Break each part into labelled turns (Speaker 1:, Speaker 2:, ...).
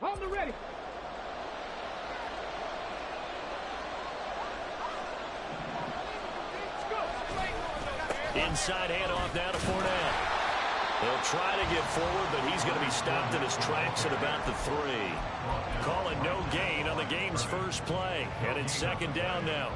Speaker 1: On the ready.
Speaker 2: Inside handoff now to Fournette. He'll try to get forward, but he's going to be stopped in his tracks at about the 3. Calling no gain on the game's first play. And it's second down now.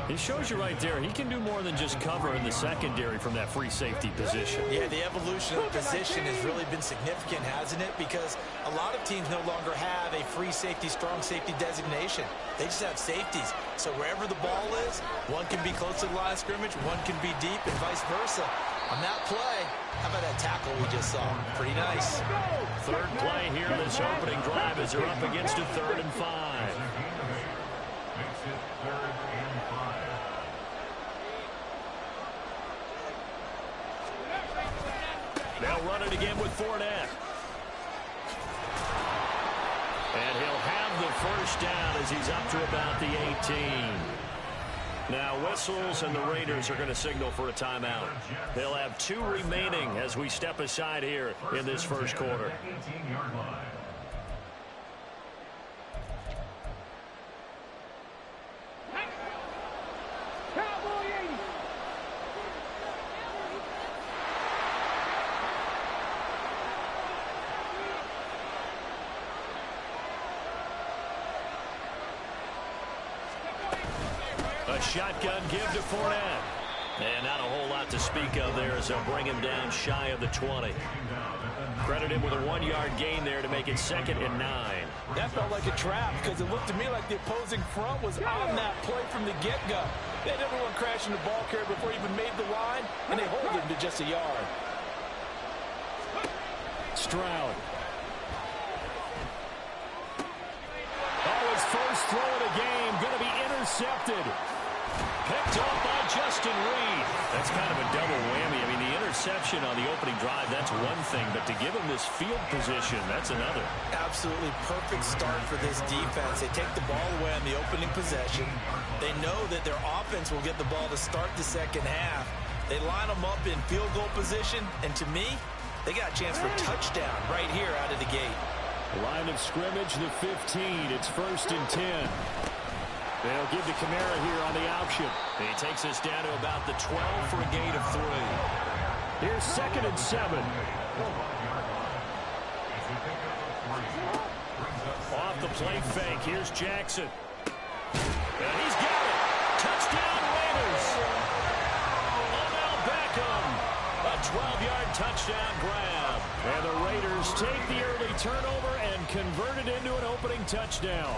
Speaker 2: It shows you right there, he can do more than just cover in the secondary from that free safety position.
Speaker 3: Yeah, the evolution of the position has really been significant, hasn't it? Because a lot of teams no longer have a free safety, strong safety designation. They just have safeties. So wherever the ball is, one can be close to the line of scrimmage, one can be deep, and vice versa. On that play, how about that tackle we just saw? Pretty nice.
Speaker 2: Third play here in this opening drive as they're up against a 3rd and 5. They'll run it again with Fournette. And he'll have the first down as he's up to about the 18. Now whistles and the Raiders are going to signal for a timeout. They'll have 2 remaining as we step aside here in this first quarter. A shotgun give to Fournette. And not a whole lot to speak of there as they'll bring him down shy of the 20. Credit him with a 1-yard gain there to make it 2nd and 9.
Speaker 3: That felt like a trap because it looked to me like the opposing front was on that play from the get-go. They had everyone crashing the ball carrier before he even made the line, and they hold him to just a yard.
Speaker 2: Stroud. Oh, his first throw of the game going to be intercepted. Picked off by Justin Reed. That's kind of a double whammy. I mean, the interception on the opening drive, that's one thing. But to give him this field position, that's another.
Speaker 3: Absolutely perfect start for this defense. They take the ball away on the opening possession. They know that their offense will get the ball to start the second half. They line them up in field goal position. And to me, they got a chance for a touchdown right here out of the gate.
Speaker 2: Line of scrimmage, the 15. It's 1st and 10. They'll give to Kamara here on the option. And he takes us down to about the 12 for a gain of 3. Here's 2nd and 7. Off the play fake. Here's Jackson. And he's got it. Touchdown Raiders. Odell Beckham. A 12-yard touchdown grab. And the Raiders take the early turnover and convert it into an opening touchdown.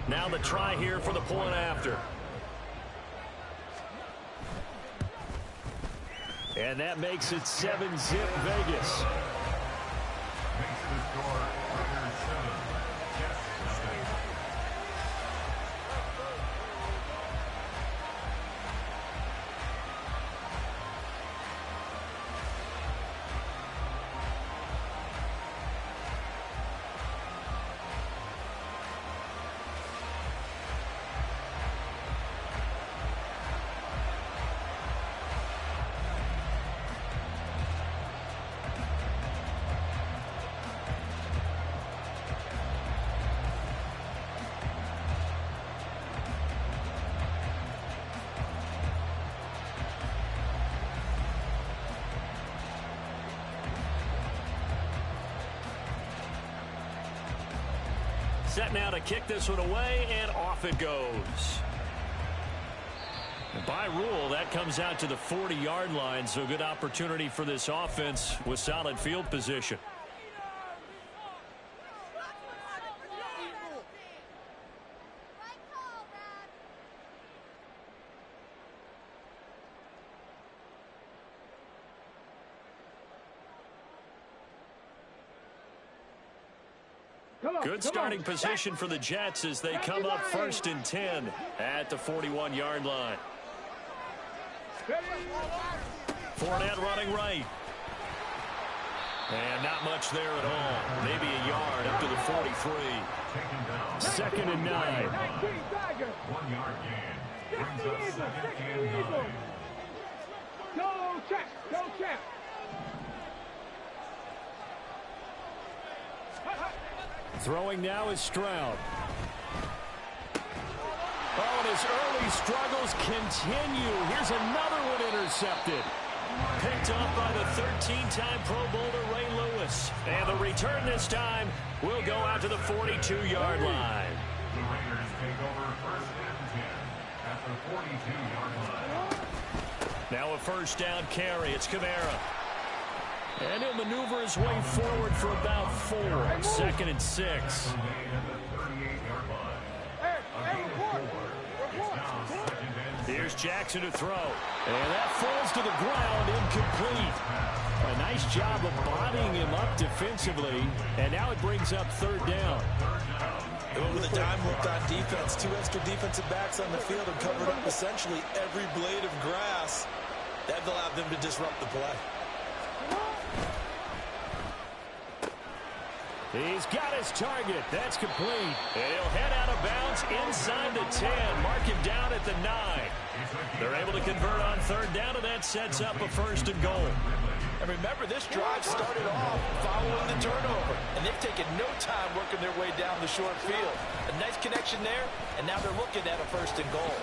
Speaker 2: Now the try here for the point after. And that makes it 7-zip Vegas.
Speaker 4: Makes the score Raiders 7, Jets 7.
Speaker 2: Set now to kick this one away, and off it goes. And by rule, that comes out to the 40-yard line, so good opportunity for this offense with solid field position. Good starting position for the Jets as they come up 1st and 10 at the 41-yard line. Fournette running right. And not much there at all. Maybe a yard up to the 43. 2nd and 9.
Speaker 4: 1-yard gain. Brings us 2nd and 9.
Speaker 2: Throwing now is Stroud. Oh, and his early struggles continue. Here's another one intercepted. Picked up by the 13-time Pro Bowler Ray Lewis. And the return this time will go out to the 42-yard line.
Speaker 4: The Raiders take over first and 10 at the 42-yard line.
Speaker 2: Now a first down carry. It's Kamara. And he'll maneuver his way forward for about 4. 2nd and 6.
Speaker 4: At the 38-yard line.
Speaker 2: Here's Jackson to throw. And that falls to the ground, incomplete. A nice job of bodying him up defensively. And now it brings up 3rd down.
Speaker 3: With a dime look on defense, 2 extra defensive backs on the field and covered up essentially every blade of grass. That allowed them to disrupt the play.
Speaker 2: He's got his target. That's complete. And he'll head out of bounds inside the 10. Mark him down at the 9. They're able to convert on 3rd down, and that sets up a 1st and goal.
Speaker 3: And remember, this drive started off following the turnover. And they've taken no time working their way down the short field. A nice connection there, and now they're looking at a 1st and goal.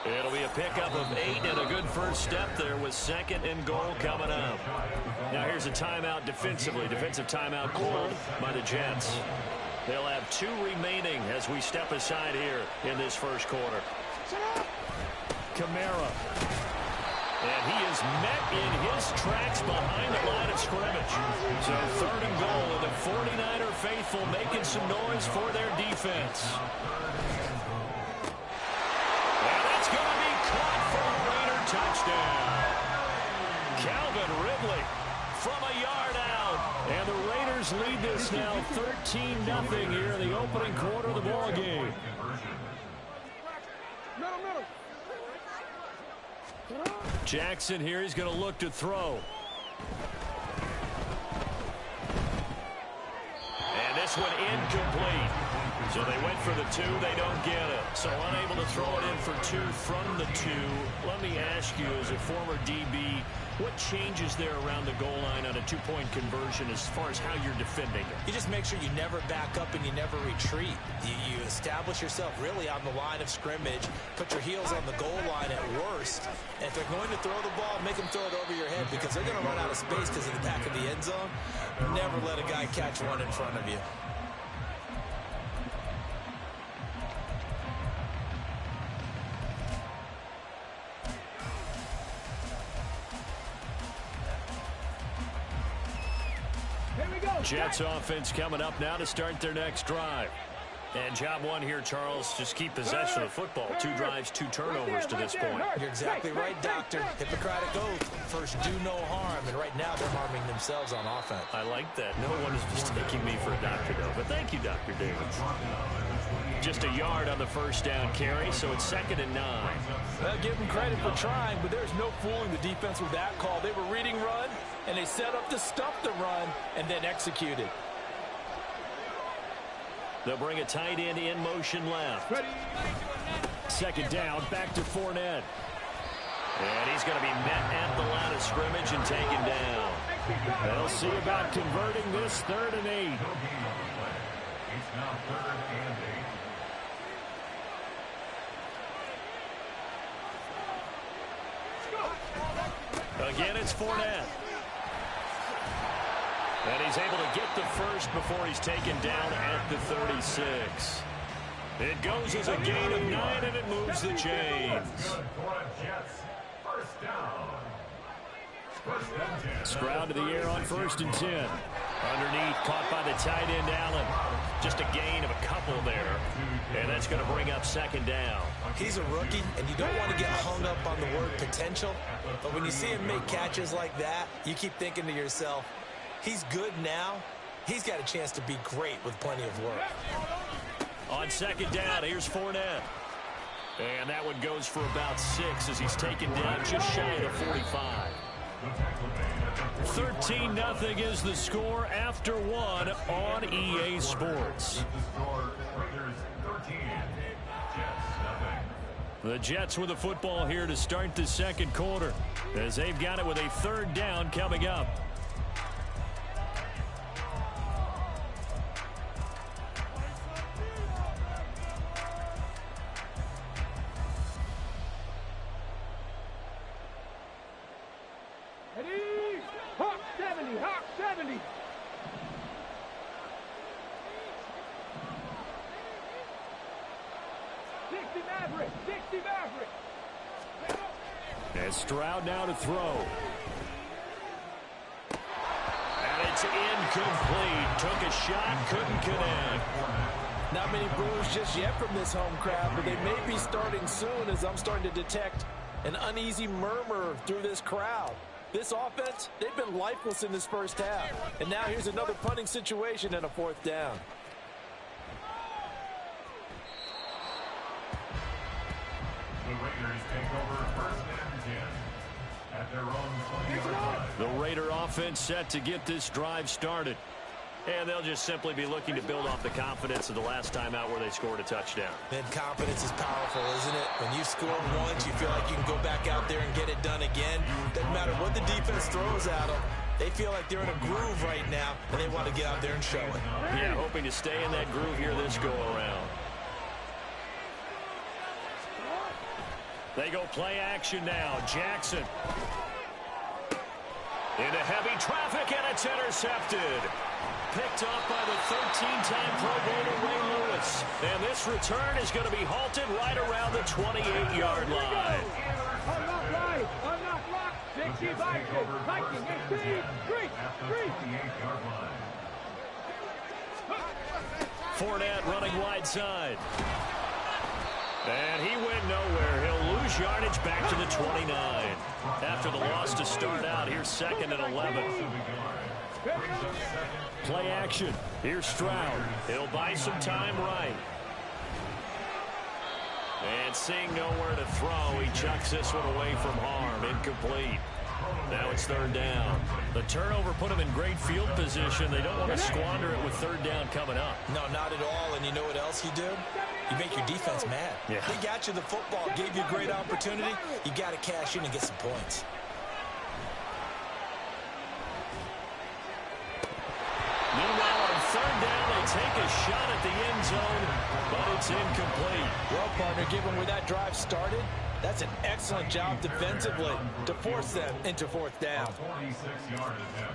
Speaker 2: It'll be a pickup of 8 and a good first step there with 2nd and goal coming up. Now here's a timeout defensively. Defensive timeout called by the Jets. They'll have 2 remaining as we step aside here in this first quarter. Kamara. And he is met in his tracks behind the line of scrimmage. So 3rd and goal, and the 49er faithful making some noise for their defense. Touchdown. Calvin Ridley from a yard out. And the Raiders lead this now 13-0 here in the opening quarter of the ball game. Jackson here, he's going to look to throw. And this one incomplete. So they went for the 2, they don't get it. So unable to throw it in for 2 from the 2. Let me ask you, as a former DB, what changes there around the goal line on a 2-point conversion as far as how you're defending it?
Speaker 3: You just make sure you never back up and you never retreat. You establish yourself really on the line of scrimmage, put your heels on the goal line at worst. And if they're going to throw the ball, make them throw it over your head because they're going to run out of space because of the back of the end zone. Never let a guy catch one in front of you.
Speaker 2: Jets offense coming up now to start their next drive. And job 1 here, Charles, just keep possession of the football. 2 drives, 2 turnovers to this point.
Speaker 3: You're exactly right, Doctor. Hippocratic oath. First, do no harm. And right now, they're harming themselves on offense.
Speaker 2: I like that. No one is mistaking me for a doctor, though. But thank you, Dr. Davis. Just a yard on the first down carry, so it's 2nd and 9.
Speaker 3: Well, give them credit for trying, but there's no fooling the defense with that call. They were reading run, and they set up to stop the run, and then executed.
Speaker 2: They'll bring a tight end in motion left. 2nd down, back to Fournette. And he's going to be met at the line of scrimmage and taken down. They'll see about converting this 3rd and 8.
Speaker 4: It's now 3rd and 8.
Speaker 2: Again, it's Fournette. And he's able to get the first before he's taken down at the 36. It goes as a gain of 9, and it moves the chains. Stroud to the air on 1st and 10. Underneath, caught by the tight end, Allen. Just a gain of a couple there. And that's going to bring up 2nd down.
Speaker 3: He's a rookie, and you don't want to get hung up on the word potential. But when you see him make catches like that, you keep thinking to yourself, he's good now. He's got a chance to be great with plenty of work.
Speaker 2: On 2nd down, here's Fournette. And that one goes for about 6 as he's taken down just shy of the 45. 13-0 is the score after 1 on EA Sports. The Jets with the football here to start the second quarter, as they've got it with a third down coming up.
Speaker 1: Ready? Hawk 70, Hawk 70. Maverick, 60 Maverick.
Speaker 2: And Stroud now to throw. And it's incomplete. Took a shot, couldn't connect.
Speaker 5: Not many boos just yet from this home crowd, but they may be starting soon, as I'm starting to detect an uneasy murmur through this crowd. This offense, they've been lifeless in this first half. And now here's another punting situation and a fourth down.
Speaker 4: The Raiders take over first and 10 at their own 20-yard line.
Speaker 2: The Raider offense set to get this drive started. And they'll just simply be looking to build off the confidence of the last time out where they scored a touchdown.
Speaker 3: And confidence is powerful, isn't it? When you score once, you feel like you can go back out there and get it done again. Doesn't matter what the defense throws at them. They feel like they're in a groove right now, and they want to get out there and show it.
Speaker 2: Yeah, hoping to stay in that groove here this go-around. They go play action now. Jackson. Into heavy traffic, and it's intercepted. Picked up by the 13-time Pro Bowler Ray Lewis. And this return is going to be halted right around the 28-yard line.
Speaker 1: Unlock right, unlock lock. 60 Viking, 18, 3.
Speaker 2: Fournette running wide side. And he went nowhere. He'll lose yardage back to the 29. After the loss to start out, here's second and 11. Play action. Here's Stroud. He'll buy some time right. And seeing nowhere to throw, he chucks this one away from harm. Incomplete. Now it's third down. The turnover put him in great field position. They don't want to squander it with third down coming up.
Speaker 3: No, not at all. And you know what else you do? You make your defense mad.
Speaker 2: Yeah.
Speaker 3: They got you the football, gave you a great opportunity. You got to cash in and get some points.
Speaker 2: Meanwhile, on third down, they take a shot at the end zone, but it's incomplete.
Speaker 5: Well, partner, given where that drive started, that's an excellent job defensively to force them into fourth down.
Speaker 4: 46-yard attempt.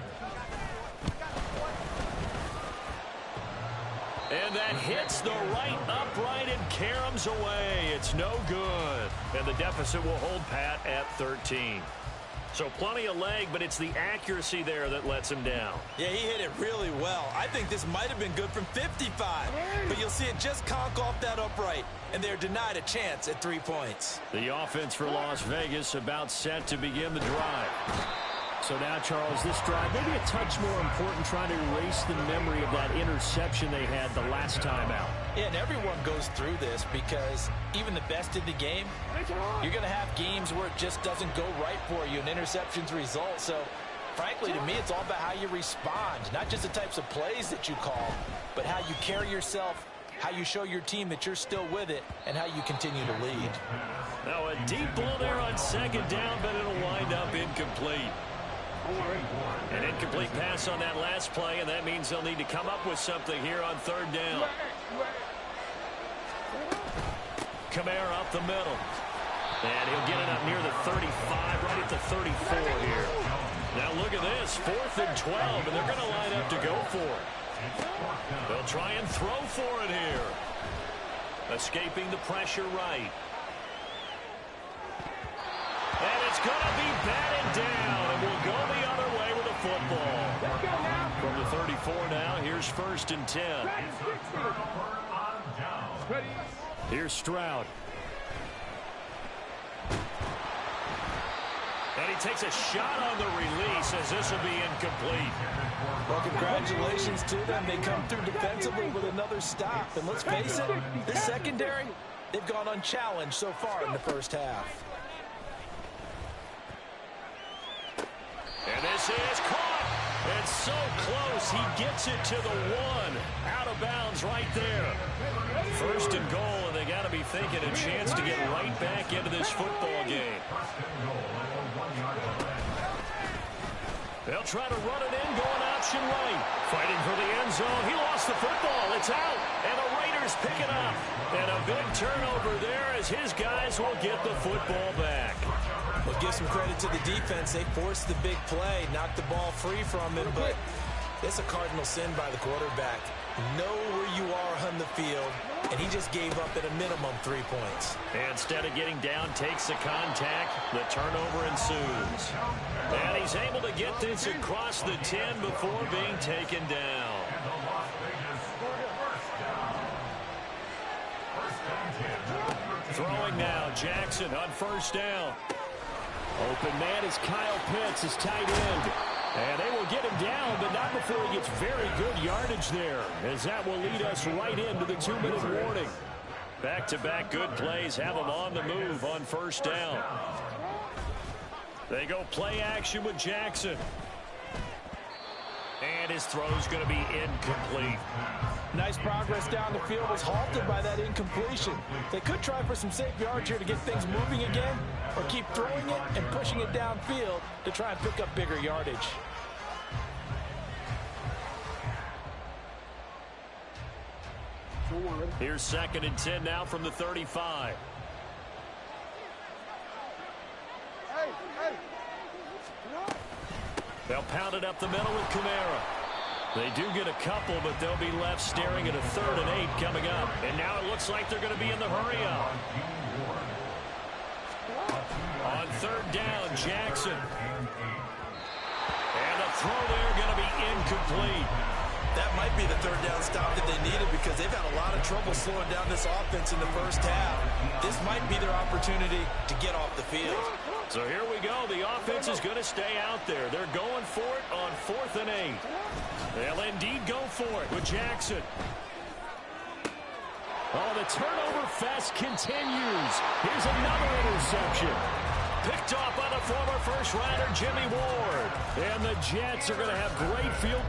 Speaker 2: And that hits the right upright and caroms away. It's no good. And the deficit will hold pat at 13. So plenty of leg, but it's the accuracy there that lets him down.
Speaker 3: Yeah, he hit it really well. I think this might have been good from 55. But you'll see it just conk off that upright. And they're denied a chance at 3 points.
Speaker 2: The offense for Las Vegas about set to begin the drive.
Speaker 6: So now, Charles, this drive maybe a touch more important, trying to erase the memory of that interception they had the last time out.
Speaker 5: Yeah, and everyone goes through this because even the best in the game, you're going to have games where it just doesn't go right for you, and interceptions result. So, frankly, to me, it's all about how you respond, not just the types of plays that you call, but how you carry yourself, how you show your team that you're still with it, and how you continue to lead.
Speaker 2: Now a deep ball there on second down, but it'll wind up incomplete. An incomplete pass on that last play, and that means they'll need to come up with something here on third down. Kamara up the middle. And he'll get it up near the 35, right at the 34 here. Now look at this, 4th and 12, and they're going to line up to go for it. They'll try and throw for it here. Escaping the pressure right. And it's going to be batted down, and we'll go the other way with the football. From the 34 now, here's 1st and 10. Here's Stroud. And he takes a shot on the release as this will be incomplete.
Speaker 5: Well, congratulations to them. They come through defensively with another stop. And let's face it, this secondary, they've gone unchallenged so far in the first half.
Speaker 2: And this is caught. It's so close. He gets it to the 1. Out of bounds right there. First and goal, and they got to be thinking a chance to get right back into this football game. They'll try to run it in, going option right. Fighting for the end zone. He lost the football. It's out. And the Raiders pick it up. And a big turnover there as his guys will get the football back.
Speaker 3: Well, give some credit to the defense. They forced the big play, knocked the ball free from him, but it's a cardinal sin by the quarterback. Know where you are on the field, and he just gave up at a minimum 3 points.
Speaker 2: Instead of getting down, takes the contact. The turnover ensues. And he's able to get this across the 10 before being taken down. Throwing now, Jackson on first down.
Speaker 6: Open man is Kyle Pitts, his tight end. And they will get him down, but not before he gets very good yardage there, as that will lead us right into the 2-minute warning.
Speaker 2: Back-to-back good plays have him on the move on first down. They go play action with Jackson. And his throw's going to be incomplete.
Speaker 5: Nice progress down the field, was halted by that incompletion. They could try for some safe yards here to get things moving again, or keep throwing it and pushing it downfield to try and pick up bigger yardage.
Speaker 2: Here's 2nd and 10 now from the 35. They'll pound it up the middle with Kamara. They do get a couple, but they'll be left staring at a 3rd and 8 coming up. And now it looks like they're going to be in the hurry-up. On 3rd down, Jackson. And the throw there going to be incomplete.
Speaker 3: That might be the 3rd down stop that they needed because they've had a lot of trouble slowing down this offense in the first half. This might be their opportunity to get off the field.
Speaker 2: So here we go. The offense is going to stay out there. They're going for it on 4th and 8. They'll indeed go for it with Jackson.
Speaker 6: Oh, the turnover fest continues. Here's another interception.
Speaker 2: Picked off by the former first-rounder Jimmy Ward.
Speaker 6: And the Jets are going to have great field.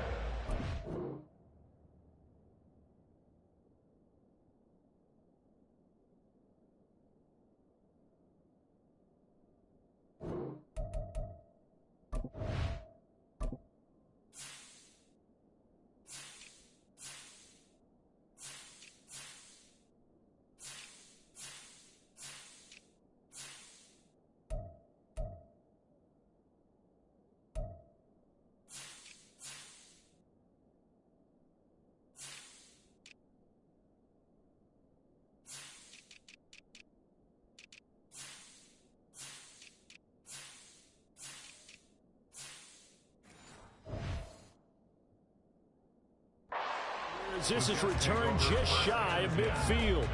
Speaker 6: This is returned just shy of midfield.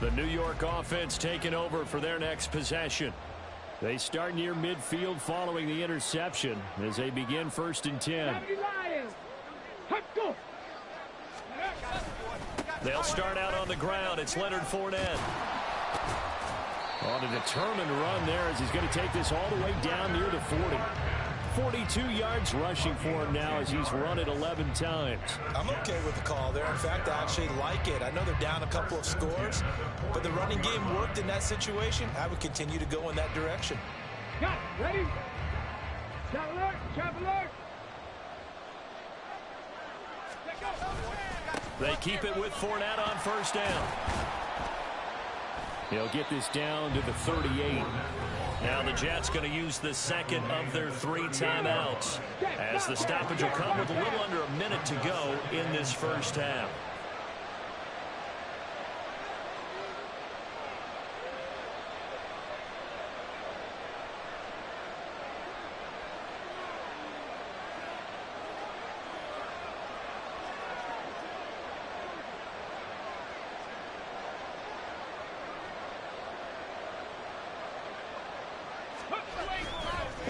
Speaker 2: The New York offense taking over for their next possession.
Speaker 6: They start near midfield following the interception as they begin 1st and 10.
Speaker 2: They'll start out on the ground. It's Leonard Fournette.
Speaker 6: On a determined run there as he's going to take this all the way down near the 40. 42 yards rushing for him now as he's run it 11 times.
Speaker 3: I'm okay with the call there. In fact, I actually like it. I know they're down a couple of scores, but the running game worked in that situation. I would continue to go in that direction.
Speaker 1: Got it. Ready? Shot alert. Shot alert.
Speaker 2: They keep it with Fournette on 1st down.
Speaker 6: He'll get this down to the 38.
Speaker 2: Now the Jets going to use the 2nd of their 3 timeouts as the stoppage will come with a little under a minute to go in this first half.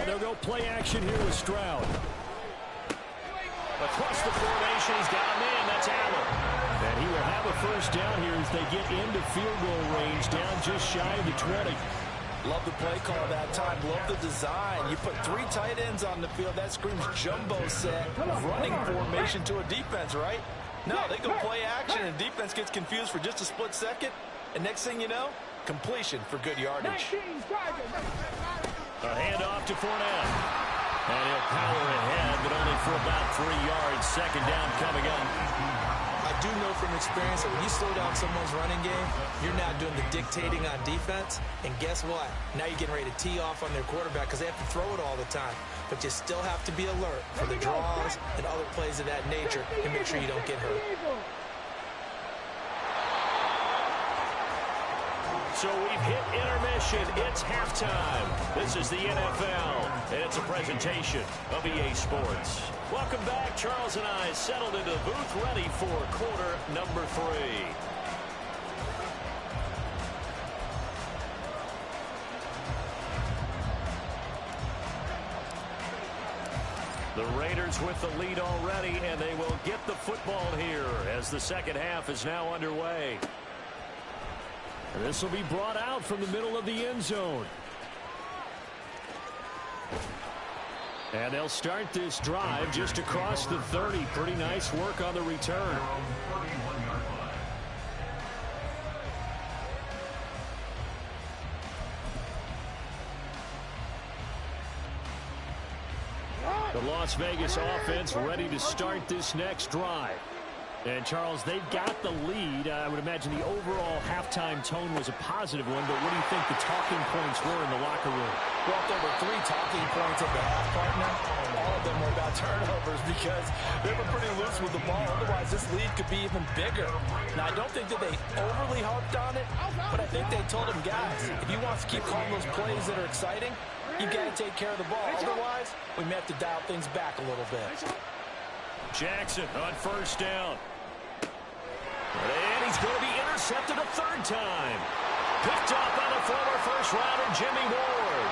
Speaker 6: They'll go play action here with Stroud.
Speaker 2: Across the formation, he's got a man. That's Allen.
Speaker 6: And he will have a 1st down here as they get into field goal range down just shy of the 20.
Speaker 5: Love the play call that time. Love the design. You put 3 tight ends on the field. That screams jumbo set, running formation to a defense, right? No, they go play action, and defense gets confused for just a split second. And next thing you know, completion for good yardage.
Speaker 6: A handoff to Fournette. And he'll power ahead, but only for about 3 yards. Second down coming up.
Speaker 3: I do know from experience that when you slow down someone's running game, you're not doing the dictating on defense. And guess what? Now you're getting ready to tee off on their quarterback because they have to throw it all the time. But you still have to be alert for the draws and other plays of that nature and make sure you don't get hurt.
Speaker 6: So we've hit intermission. It's halftime. This is the NFL, and it's a presentation of EA Sports. Welcome back. Charles and I settled into the booth, ready for quarter number 3. The Raiders with the lead already, and they will get the football here as the second half is now underway. And this will be brought out from the middle of the end zone. And they'll start this drive just across the 30. Pretty nice work on the return. The Las Vegas offense ready to start this next drive. And, Charles, they've got the lead. I would imagine the overall halftime tone was a positive one, but what do you think the talking points were in the locker room?
Speaker 5: Well, there were 3 talking points at the half, partner. All of them were about turnovers because they were pretty loose with the ball. Otherwise, this lead could be even bigger. Now, I don't think that they overly harped on it, but I think they told them, guys, if you want to keep calling those plays that are exciting, you got to take care of the ball. Otherwise, we may have to dial things back a little bit.
Speaker 6: Jackson on first down. And he's going to be intercepted a 3rd time. Picked up by the former first-rounder Jimmy Ward.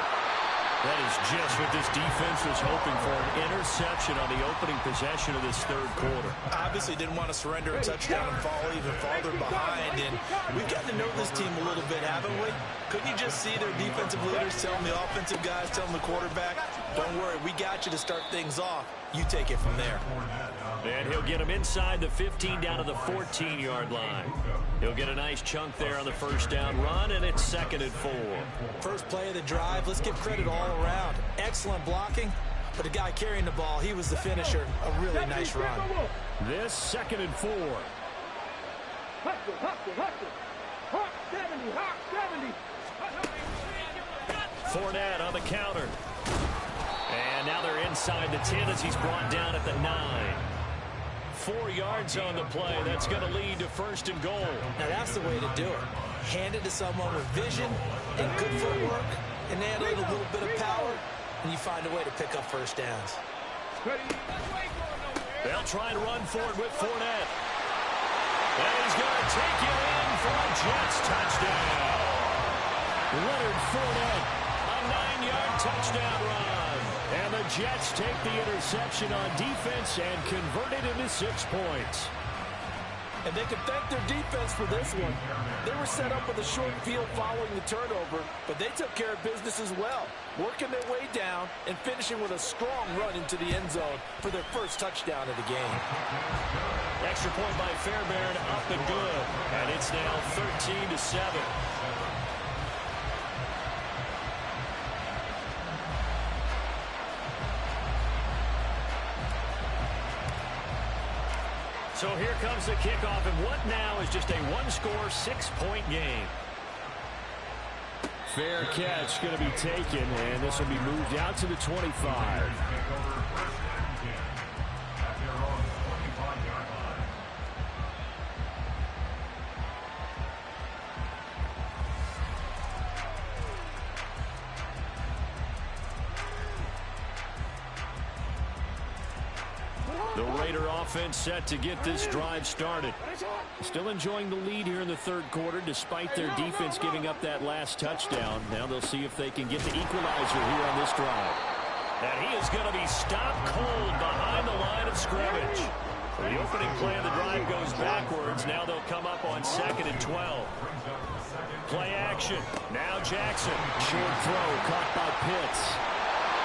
Speaker 6: That is just what this defense was hoping for, an interception on the opening possession of this 3rd quarter.
Speaker 3: Obviously didn't want to surrender a touchdown and fall even farther behind. And we've gotten to know this team a little bit, haven't we? Couldn't you just see their defensive leaders telling the offensive guys, telling the quarterback, don't worry, we got you to start things off. You take it from there.
Speaker 6: And he'll get him inside the 15 down to the 14-yard line. He'll get a nice chunk there on the first down run, and it's 2nd and 4.
Speaker 3: First play of the drive, let's give credit all around. Excellent blocking, but the guy carrying the ball, he was the finisher. A really nice run.
Speaker 6: This 2nd and 4. Fournette on the counter. And now they're inside the 10 as he's brought down at the 9. 4 yards on the play. That's going to lead to 1st and goal.
Speaker 3: Now that's the way to do it. Hand it to someone with vision and good footwork, and add a little bit of power, and you find a way to pick up first downs.
Speaker 6: They'll try to run forward with Fournette. And he's going to take you in for a Jets touchdown. Leonard Fournette, a 9-yard touchdown run. And the Jets take the interception on defense and convert it into 6 points.
Speaker 5: And they can thank their defense for this one. They were set up with a short field following the turnover, but they took care of business as well, working their way down and finishing with a strong run into the end zone for their first touchdown of the game.
Speaker 6: Extra point by Fairbairn, up and good. And it's now 13-7. So here comes the kickoff, and what now is just a 1-score, 6-point game. Fair catch going to be taken, and this will be moved out to the 25. The Raider offense set to get this drive started. Still enjoying the lead here in the 3rd quarter despite their defense giving up that last touchdown. Now they'll see if they can get the equalizer here on this drive. And he is going to be stopped cold behind the line of scrimmage. The opening play of the drive goes backwards. Now they'll come up on 2nd and 12. Play action. Now Jackson. Short throw caught by Pitts.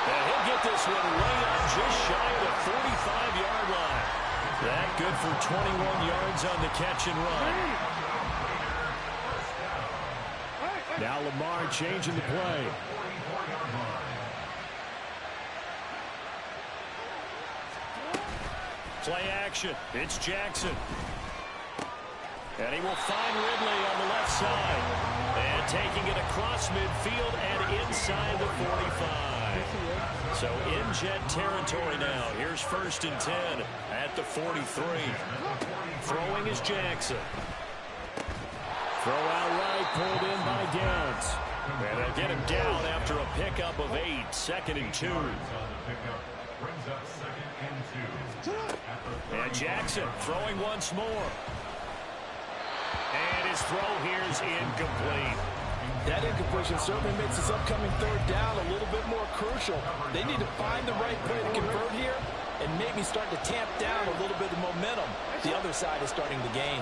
Speaker 6: And he'll get this one way up just shy of the 45-yard line. That good for 21 yards on the catch and run. Now Lamar changing the play. Play action. It's Jackson. And he will find Ridley on the left side. And taking it across midfield and inside the 45. So in jet territory now. Here's 1st and 10 at the 43. Throwing is Jackson. Throw out right, pulled in by Downs. And they'll get him down after a pickup of 8. 2nd and 2. And Jackson throwing once more. And his throw here is incomplete.
Speaker 5: That incompletion certainly makes this upcoming 3rd down a little bit more crucial. They need to find the right play to convert here and maybe start to tamp down a little bit of momentum. The other side is starting to gain.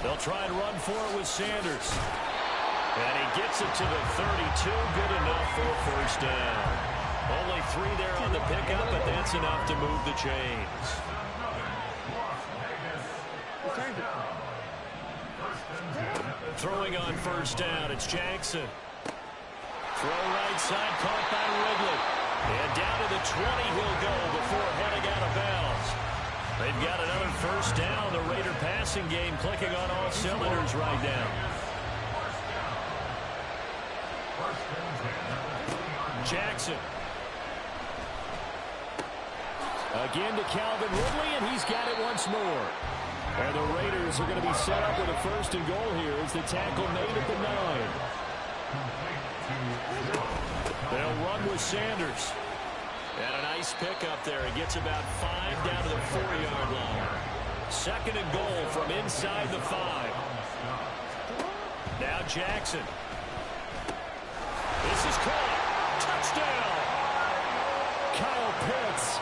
Speaker 6: They'll try and run for it with Sanders. And he gets it to the 32. Good enough for a 1st down. Only 3 there on the pickup, but that's enough to move the chains. Throwing on 1st down, it's Jackson. Throw right side, caught by Ridley. And down to the 20 he'll go before heading out of bounds. They've got another 1st down. The Raider passing game clicking on all cylinders right now. Jackson. Again to Calvin Ridley, and he's got it once more. And the Raiders are going to be set up with a 1st and goal here as the tackle made at the 9. They'll run with Sanders. And a nice pickup there. He gets about 5 down to the 4-yard line. 2nd and goal from inside the 5. Now Jackson. This is caught. Touchdown. Kyle Pitts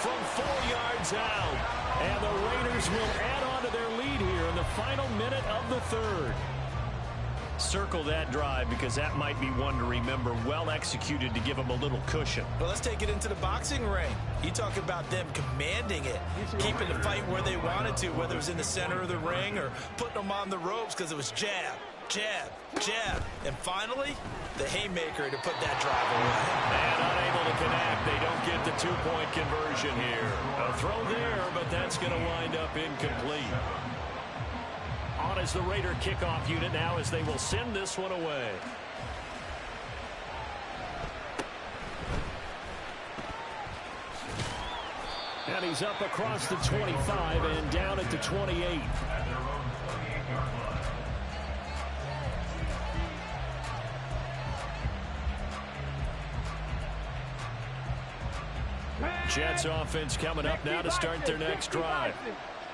Speaker 6: from 4 yards out. And the Raiders will add on to their lead here in the final minute of the 3rd. Circle that drive because that might be one to remember. Well executed to give them a little cushion.
Speaker 3: Well, let's take it into the boxing ring. You talk about them commanding it, keeping the fight where they wanted to, whether it was in the center of the ring or putting them on the ropes because it was jab, jab, jab. And finally, the haymaker to put that drive away.
Speaker 6: And unable to connect. They don't get the 2-point conversion here. A throw there, but that's going to wind up incomplete. On as the Raider kickoff unit now as they will send this one away. And he's up across the 25 and down at the 28. Jets offense coming up now to start their next drive.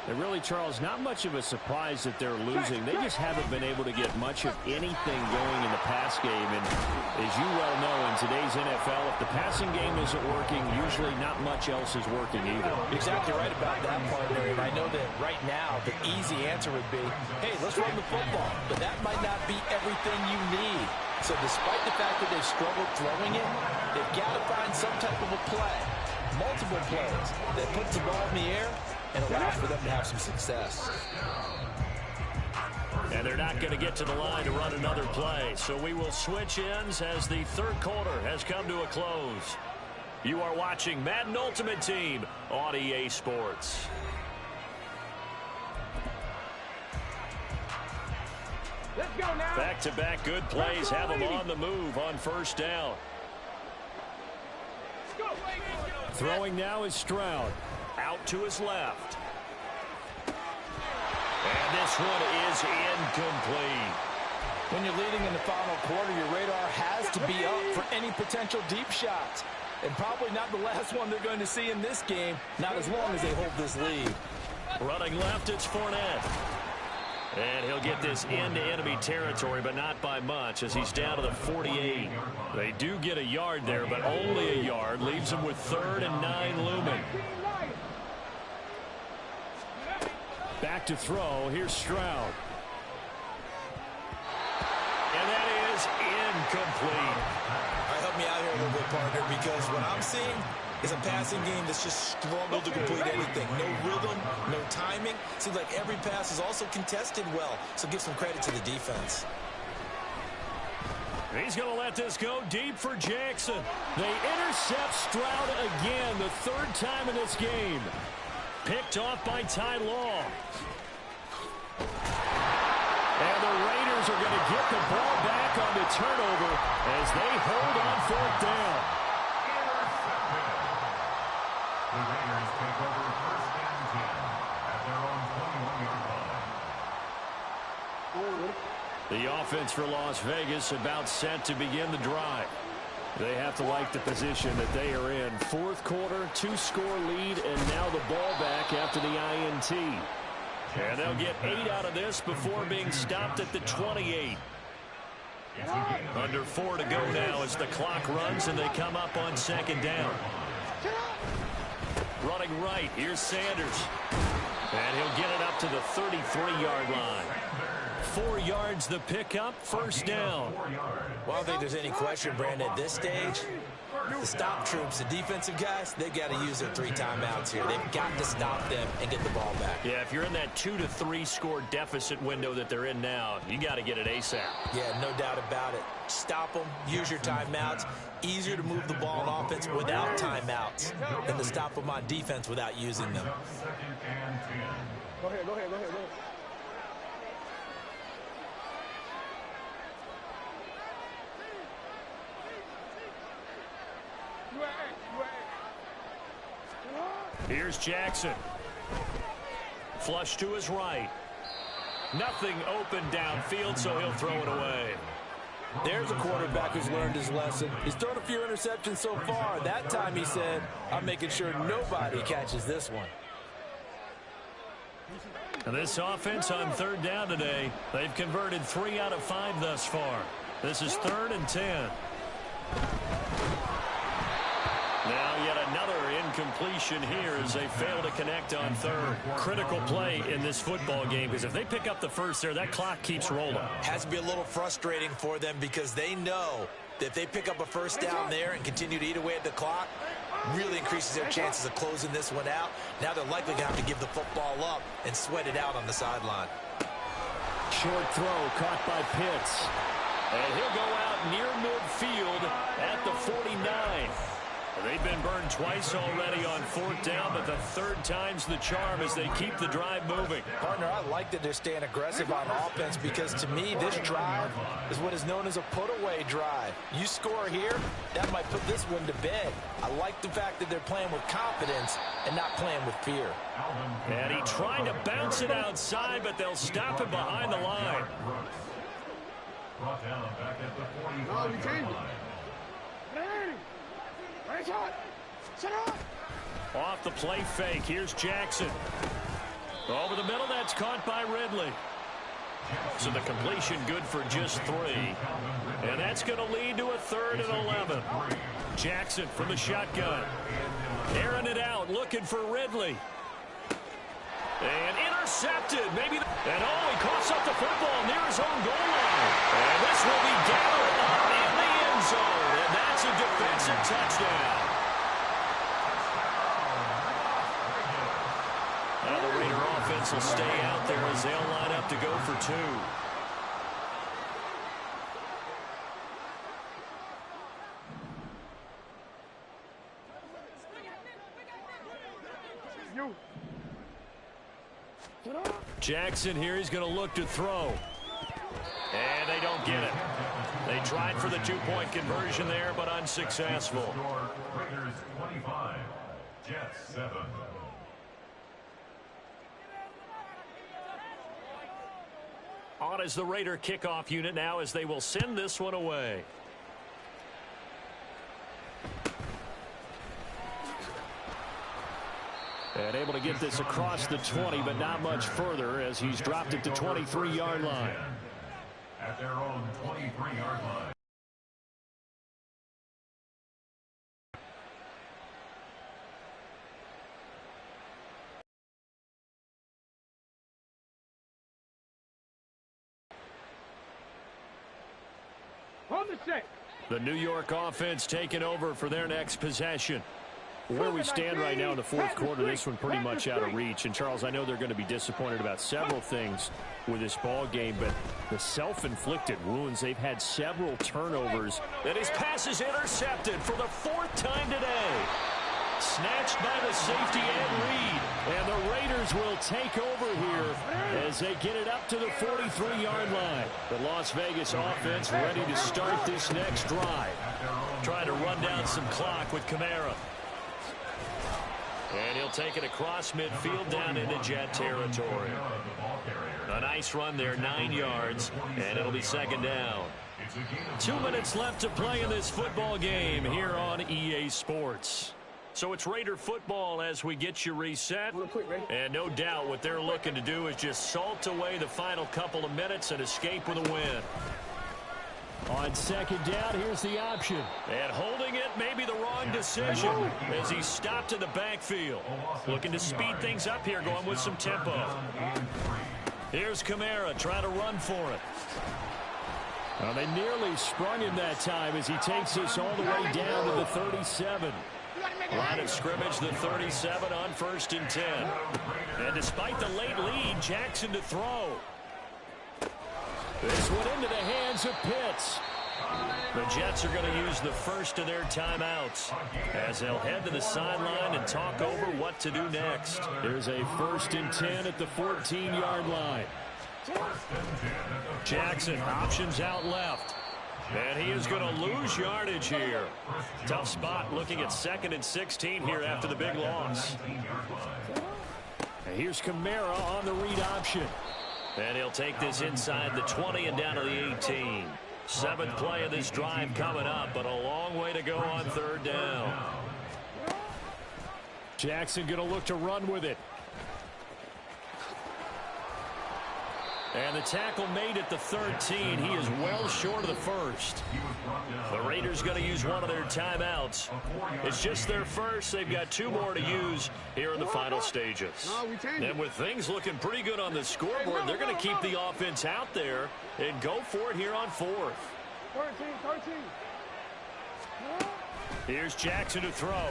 Speaker 6: And really, Charles, not much of a surprise that they're losing. They just haven't been able to get much of anything going in the pass game. And as you well know, in today's NFL, if the passing game isn't working, usually not much else is working either.
Speaker 5: Exactly right about that part, Larry. And I know that right now the easy answer would be, hey, let's run the football. But that might not be everything you need. So despite the fact that they've struggled throwing it, they've got to find some type of a play, multiple plays that puts the ball in the air and allows for them to have some success.
Speaker 6: And they're not going to get to the line to run another play. So we will switch ends as the 3rd quarter has come to a close. You are watching Madden Ultimate Team on EA Sports.
Speaker 1: Let's go now.
Speaker 6: Back-to-back good plays have them on the move on 1st down. Throwing now is Stroud. Out to his left. And this one is incomplete.
Speaker 5: When you're leading in the final quarter, your radar has to be up for any potential deep shots. And probably not the last one they're going to see in this game, not as long as they hold this lead.
Speaker 6: Running left, it's Fournette. And he'll get this into enemy territory, but not by much as he's down to the 48. They do get a yard there, but only a yard. Leaves him with 3rd and 9 looming. Back to throw. Here's Stroud.
Speaker 2: is incomplete.
Speaker 3: All right, help me out here a little bit, partner, because what I'm seeing is a passing game that's just struggled to complete anything. No rhythm, no timing. Seems like every pass is also contested well, so give some credit to the defense.
Speaker 2: He's going to let this go deep for Jackson. They intercept Stroud again, the third time in this game. Picked off by Ty Law. And the Raiders are going to get the ball back on the turnover as they hold on fourth down.
Speaker 4: The Raiders take over first and 10 at their own 21-yard line.
Speaker 6: The offense for Las Vegas about set to begin the drive. They have to like the position that they are in. Fourth quarter, 2-score lead, and now the ball back after the INT. And they'll get 8 out of this before being stopped at the 28.
Speaker 2: Under 4 to go now as the clock runs and they come up on second down. Running right, here's Sanders. And he'll get it up to the 33-yard line. 4 yards the pickup, first down.
Speaker 3: Well, I don't think there's any question, Brandon, at this stage, the stop troops, the defensive guys, they've got to use their 3 timeouts here. They've got to stop them and get the ball back.
Speaker 2: Yeah, if you're in that 2 to 3 score deficit window that they're in now, you got to get it ASAP.
Speaker 3: Yeah, no doubt about it. Stop them, use your timeouts. Easier to move the ball on offense without timeouts than to stop them on defense without using them.
Speaker 1: Go ahead.
Speaker 2: Here's Jackson. Flush to his right. Nothing open downfield, so he'll throw it away.
Speaker 5: There's a quarterback who's learned his lesson. He's thrown a few interceptions so far. That time he said, I'm making sure nobody catches this one.
Speaker 2: And this offense on third down today, they've converted 3 out of 5 thus far. This is 3rd and 10. Now yet another incompletion here as they fail to connect on third. Critical play in this football game because if they pick up the first there, that clock keeps rolling.
Speaker 3: Has to be a little frustrating for them because they know that if they pick up a first down there and continue to eat away at the clock, really increases their chances of closing this one out. Now they're likely going to have to give the football up and sweat it out on the sideline.
Speaker 6: Short throw caught by Pitts.
Speaker 2: And he'll go out near midfield at the 49. They've been burned twice already on fourth down, but the third time's the charm as they keep the drive moving.
Speaker 5: Partner, I like that they're staying aggressive on offense because to me, this drive is what is known as a put-away drive. You score here, that might put this one to bed. I like the fact that they're playing with confidence and not playing with fear.
Speaker 2: And he tried to bounce it outside, but they'll stop him behind the line.
Speaker 4: Brought down back at the 45-yard line.
Speaker 2: Off the play fake, here's Jackson. Over the middle, that's caught by Ridley. So the completion good for just 3. And that's going to lead to a 3rd and 11. Jackson from the shotgun. Airing it out, looking for Ridley. And intercepted. Maybe. And he coughs up the football near his own goal line. And this will be gathered up in the end zone. And that's a defensive touchdown. Now the Raider offense will stay out there as they'll line up to go for 2. Jackson here, he's going to look to throw. And they don't get it. They tried for the 2-point conversion there, but unsuccessful.
Speaker 4: Raiders 25, Jets 7.
Speaker 2: On is the Raider kickoff unit now as they will send this one away.
Speaker 6: And able to get this across the 20, but not much further as he's dropped it to 23-yard line.
Speaker 4: At their own 23-yard line.
Speaker 1: On the set.
Speaker 6: The New York offense taking over for their next possession. Where we stand right now in the fourth quarter, this one pretty much out of reach. And, Charles, I know they're going to be disappointed about several things with this ball game, but the self-inflicted wounds, they've had several turnovers.
Speaker 2: And his pass is intercepted for the fourth time today. Snatched by the safety Ed Reed.
Speaker 6: And the Raiders will take over here as they get it up to the 43-yard line. The Las Vegas offense ready to start this next drive.
Speaker 2: Trying to run down some clock with Kamara. And he'll take it across midfield down into Jet territory. A nice run there, 9 yards, and it'll be second down. 2 minutes left to play in this football game here on EA Sports. So it's Raider football as we get you reset. And no doubt what they're looking to do is just salt away the final couple of minutes and escape with a win.
Speaker 6: On second down, here's the option.
Speaker 2: And holding it may be the wrong decision as he stopped in the backfield. Looking to speed things up here, going with some tempo. Here's Kamara trying to run for it.
Speaker 6: Well, they nearly sprung him that time as he takes this all the way down to the 37.
Speaker 2: Line of scrimmage, the 37 on 1st and 10. And despite the late lead, Jackson to throw.
Speaker 6: This one into the hands of Pitts.
Speaker 2: The Jets are going to use the first of their timeouts as they'll head to the sideline and talk over what to do next.
Speaker 6: Here's a 1st and 10 at the 14-yard line.
Speaker 2: Jackson options out left. And he is going to lose yardage here. Tough spot looking at 2nd and 16 here after the big loss.
Speaker 6: And here's Kamara on the read option.
Speaker 2: And he'll take this inside the 20 and down to the 18. 7th play of this drive coming up, but a long way to go on 3rd down.
Speaker 6: Jackson going to look to run with it.
Speaker 2: And the tackle made at the 13. He is well short of the first. The Raiders going to use one of their timeouts. It's just their first. They've got 2 more to use here in the final stages. And with things looking pretty good on the scoreboard, they're going to keep the offense out there and go for it here on 4th.
Speaker 1: 13.
Speaker 2: Here's Jackson to throw.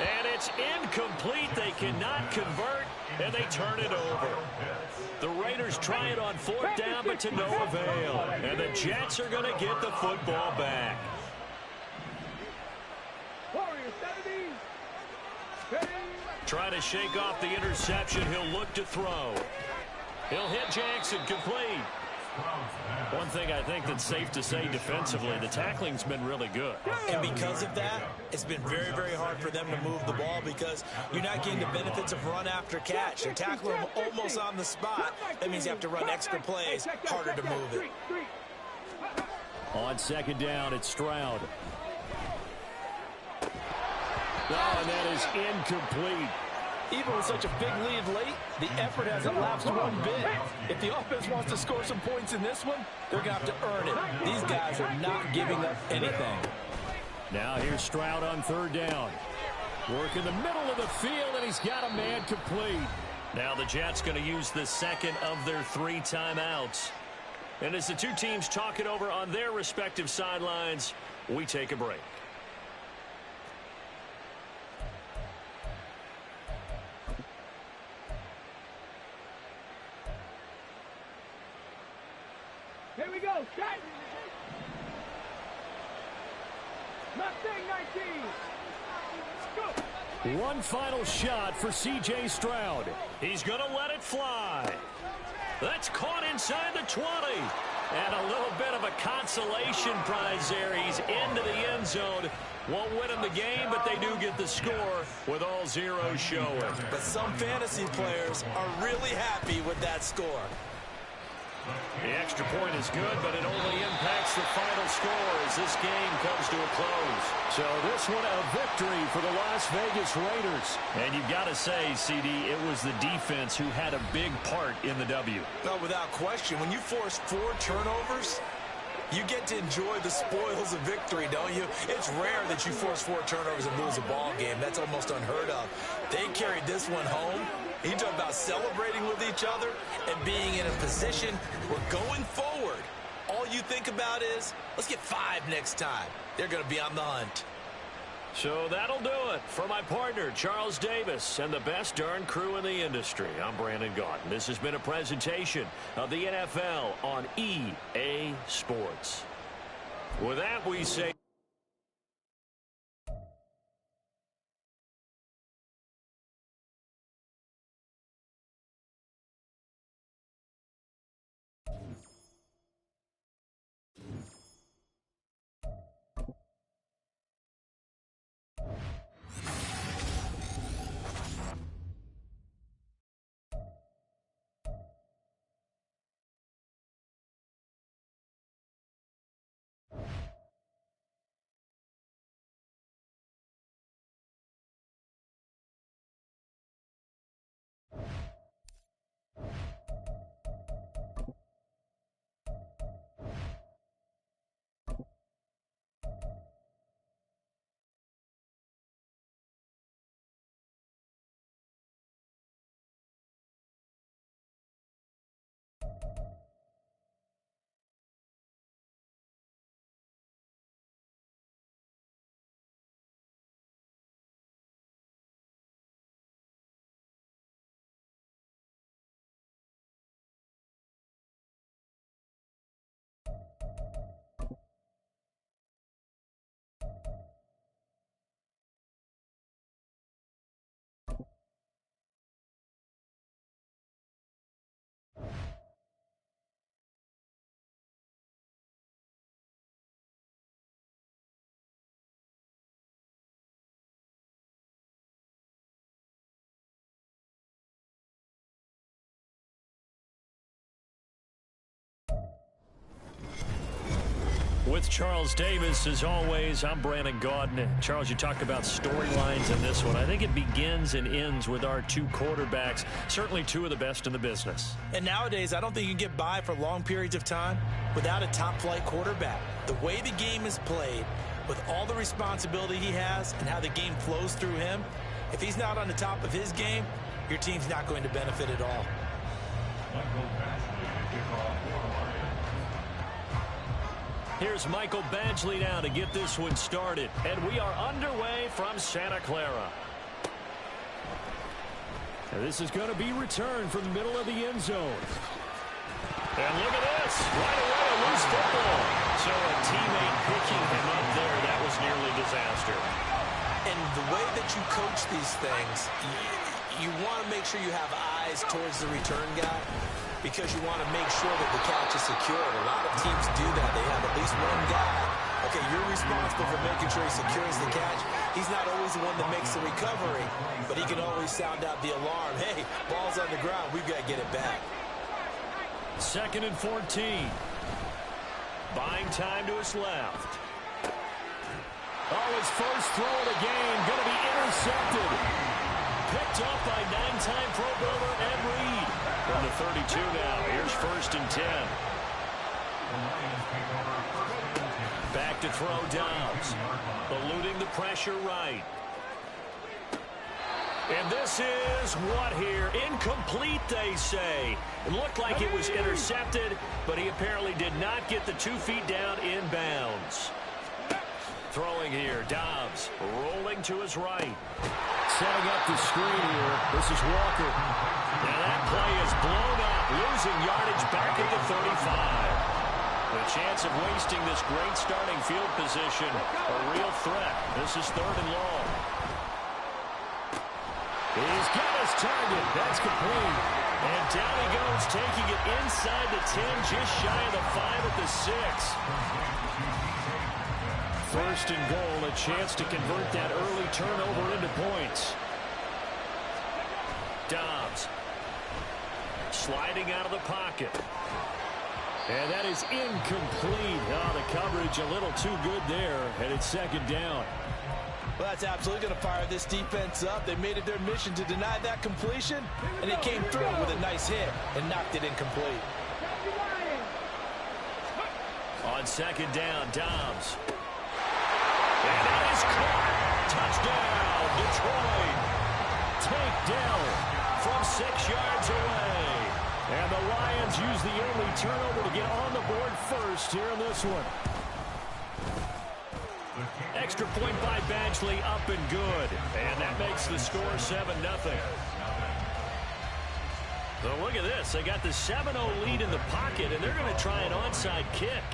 Speaker 2: And it's incomplete. They cannot convert, and they turn it over. The Raiders try it on 4th down, but to no avail. And the Jets are going to get the football back. Trying to shake off the interception. He'll look to throw. He'll hit Jackson, complete. One thing I think that's safe to say defensively, the tackling's been really good.
Speaker 3: And because of that, it's been very, very hard for them to move the ball because you're not getting the benefits of run after catch. They're tackling them almost on the spot. That means you have to run extra plays, harder to move it.
Speaker 6: On 2nd down, it's Stroud. Oh, and that is incomplete.
Speaker 5: Even with such a big lead late, the effort hasn't lapsed one bit. If the offense wants to score some points in this one, they're going to have to earn it. These guys are not giving up anything.
Speaker 6: Now here's Stroud on 3rd down. Work in the middle of the field, and he's got a man complete.
Speaker 2: Now the Jets going to use the 2nd of their 3 timeouts. And as the 2 teams talk it over on their respective sidelines, we take a break.
Speaker 1: Here we go. Set. Mustang 19. Go.
Speaker 6: One final shot for C.J. Stroud.
Speaker 2: He's going to let it fly. That's caught inside the 20. And a little bit of a consolation prize there. He's into the end zone. Won't win him the game, but they do get the score with all zeros showing.
Speaker 3: But some fantasy players are really happy with that score.
Speaker 2: The extra point is good, but it only impacts the final score as this game comes to a close.
Speaker 6: So this one a victory for the Las Vegas Raiders.
Speaker 2: And you've got to say, CD, it was the defense who had a big part in the W.
Speaker 3: No, without question. When you force 4 turnovers, you get to enjoy the spoils of victory, don't you? It's rare that you force 4 turnovers and lose a ball game. That's almost unheard of. They carried this one home. You talk about celebrating with each other and being in a position where going forward, all you think about is, let's get 5 next time. They're going to be on the hunt.
Speaker 6: So that'll do it for my partner, Charles Davis, and the best darn crew in the industry. I'm Brandon Gaudin. This has been a presentation of the NFL on EA Sports. With that, we say... With Charles Davis, as always, I'm Brandon Gaudin. Charles, you talked about storylines in this one. I think it begins and ends with our 2 quarterbacks, certainly 2 of the best in the business.
Speaker 3: And nowadays, I don't think you can get by for long periods of time without a top-flight quarterback. The way the game is played, with all the responsibility he has and how the game flows through him, if he's not on the top of his game, your team's not going to benefit at all.
Speaker 6: Here's Michael Badgley now to get this one started. And we are underway from Santa Clara. And this is going to be returned from the middle of the end zone. And look at this. Right away, a loose football. So a teammate picking him up there. That was nearly disaster.
Speaker 3: And the way that you coach these things, you want to make sure you have eyes towards the return guy, because you want to make sure that the catch is secured. A lot of teams do that. They have at least one guy. Okay, you're responsible for making sure he secures the catch. He's not always the one that makes the recovery, but he can always sound out the alarm. Hey, ball's on the ground. We've got to get it back.
Speaker 6: 2nd and 14. Buying time to his left. Oh, his first throw of the game going to be intercepted. Picked up by 9-time Pro Bowler Ed Reed. From the 32 now. Here's 1st and 10. Back to throw Dobbs. Eluding the pressure right. And this is what here? Incomplete, they say. It looked like it was intercepted, but he apparently did not get the 2 feet down in bounds. Throwing here, Dobbs rolling to his right. Setting up the screen here. This is Walker. And that play is blown up, losing yardage back at the 35. The chance of wasting this great starting field position, a real threat. This is 3rd and long. He's got his target. That's complete. And down he goes, taking it inside the 10, just shy of the 5 at the 6. 1st and goal, a chance to convert that early turnover into points. Dobbs sliding out of the pocket. And that is incomplete. Oh, the coverage a little too good there, and it's 2nd down.
Speaker 3: Well, that's absolutely going to fire this defense up. They made it their mission to deny that completion, and they came through with a nice hit and knocked it incomplete.
Speaker 6: On 2nd down, Dobbs. And that is caught. Touchdown, Detroit. Takedown from 6 yards away. And the Lions use the only turnover to get on the board first here in this one. Extra point by Badgley, up and good. And that makes the score 7-0. So look at this. They got the 7-0 lead in the pocket, and they're going to try an onside kick.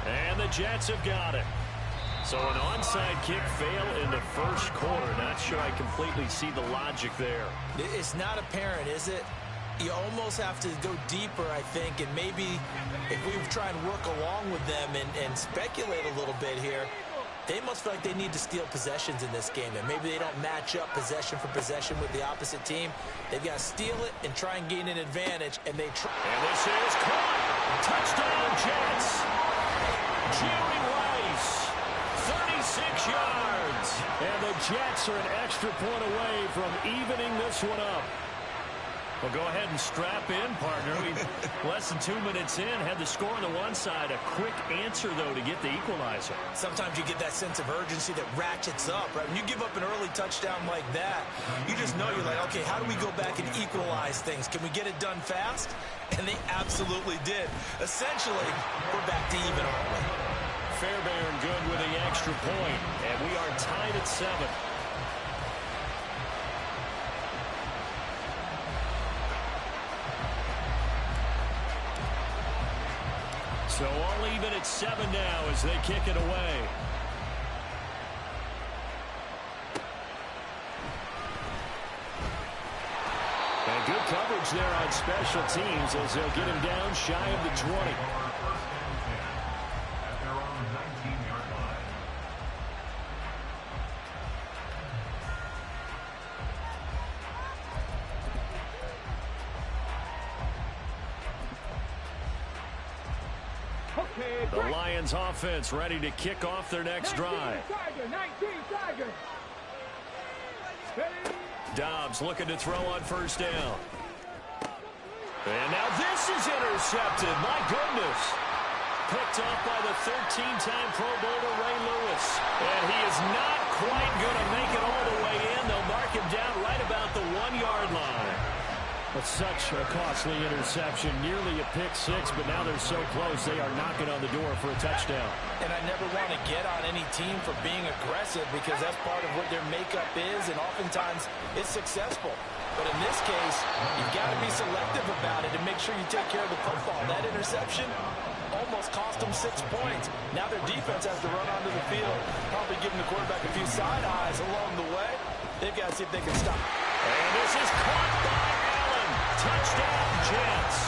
Speaker 6: And the Jets have got it. So an onside kick fail in the first quarter. Not sure I completely see the logic there.
Speaker 3: It's not apparent, is it? You almost have to go deeper, I think, and maybe if we try and work along with them and speculate a little bit here, they must feel like they need to steal possessions in this game, and maybe they don't match up possession for possession with the opposite team. They've got to steal it and try and gain an advantage, and they try.
Speaker 6: And this is caught. Touchdown, Jets. Jerry Rice, 36 yards. And the Jets are an extra point away from evening this one up. Well, go ahead and strap in, partner. Less than 2 minutes in, had the score on the one side. A quick answer, though, to get the equalizer.
Speaker 3: Sometimes you get that sense of urgency that ratchets up, right? When you give up an early touchdown like that, you just know you're like, okay, how do we go back and equalize things? Can we get it done fast? And they absolutely did. Essentially, we're back to even, aren't we?
Speaker 6: Fairbairn good with the extra point, and we are tied at 7. So all even at 7 now as they kick it away. And good coverage there on special teams as they'll get him down shy of the 20.
Speaker 4: At their own 19-yard line.
Speaker 6: The Lions offense ready to kick off their next drive. Dobbs looking to throw on first down. And now this is intercepted. My goodness. Picked off by the 13-time Pro Bowler Ray Lewis. And he is not quite going to make it all the way in. They'll mark him down right about the 1-yard line. But such a costly interception, nearly a pick six, but now they're so close they are knocking on the door for a touchdown.
Speaker 3: And I never want to get on any team for being aggressive because that's part of what their makeup is, and oftentimes it's successful. But in this case, you've got to be selective about it and make sure you take care of the football. That interception almost cost them 6 points. Now their defense has to run onto the field, probably giving the quarterback a few side eyes along the way. They've got to see if they can stop.
Speaker 6: And this is caught by Allen. Touchdown, Jets.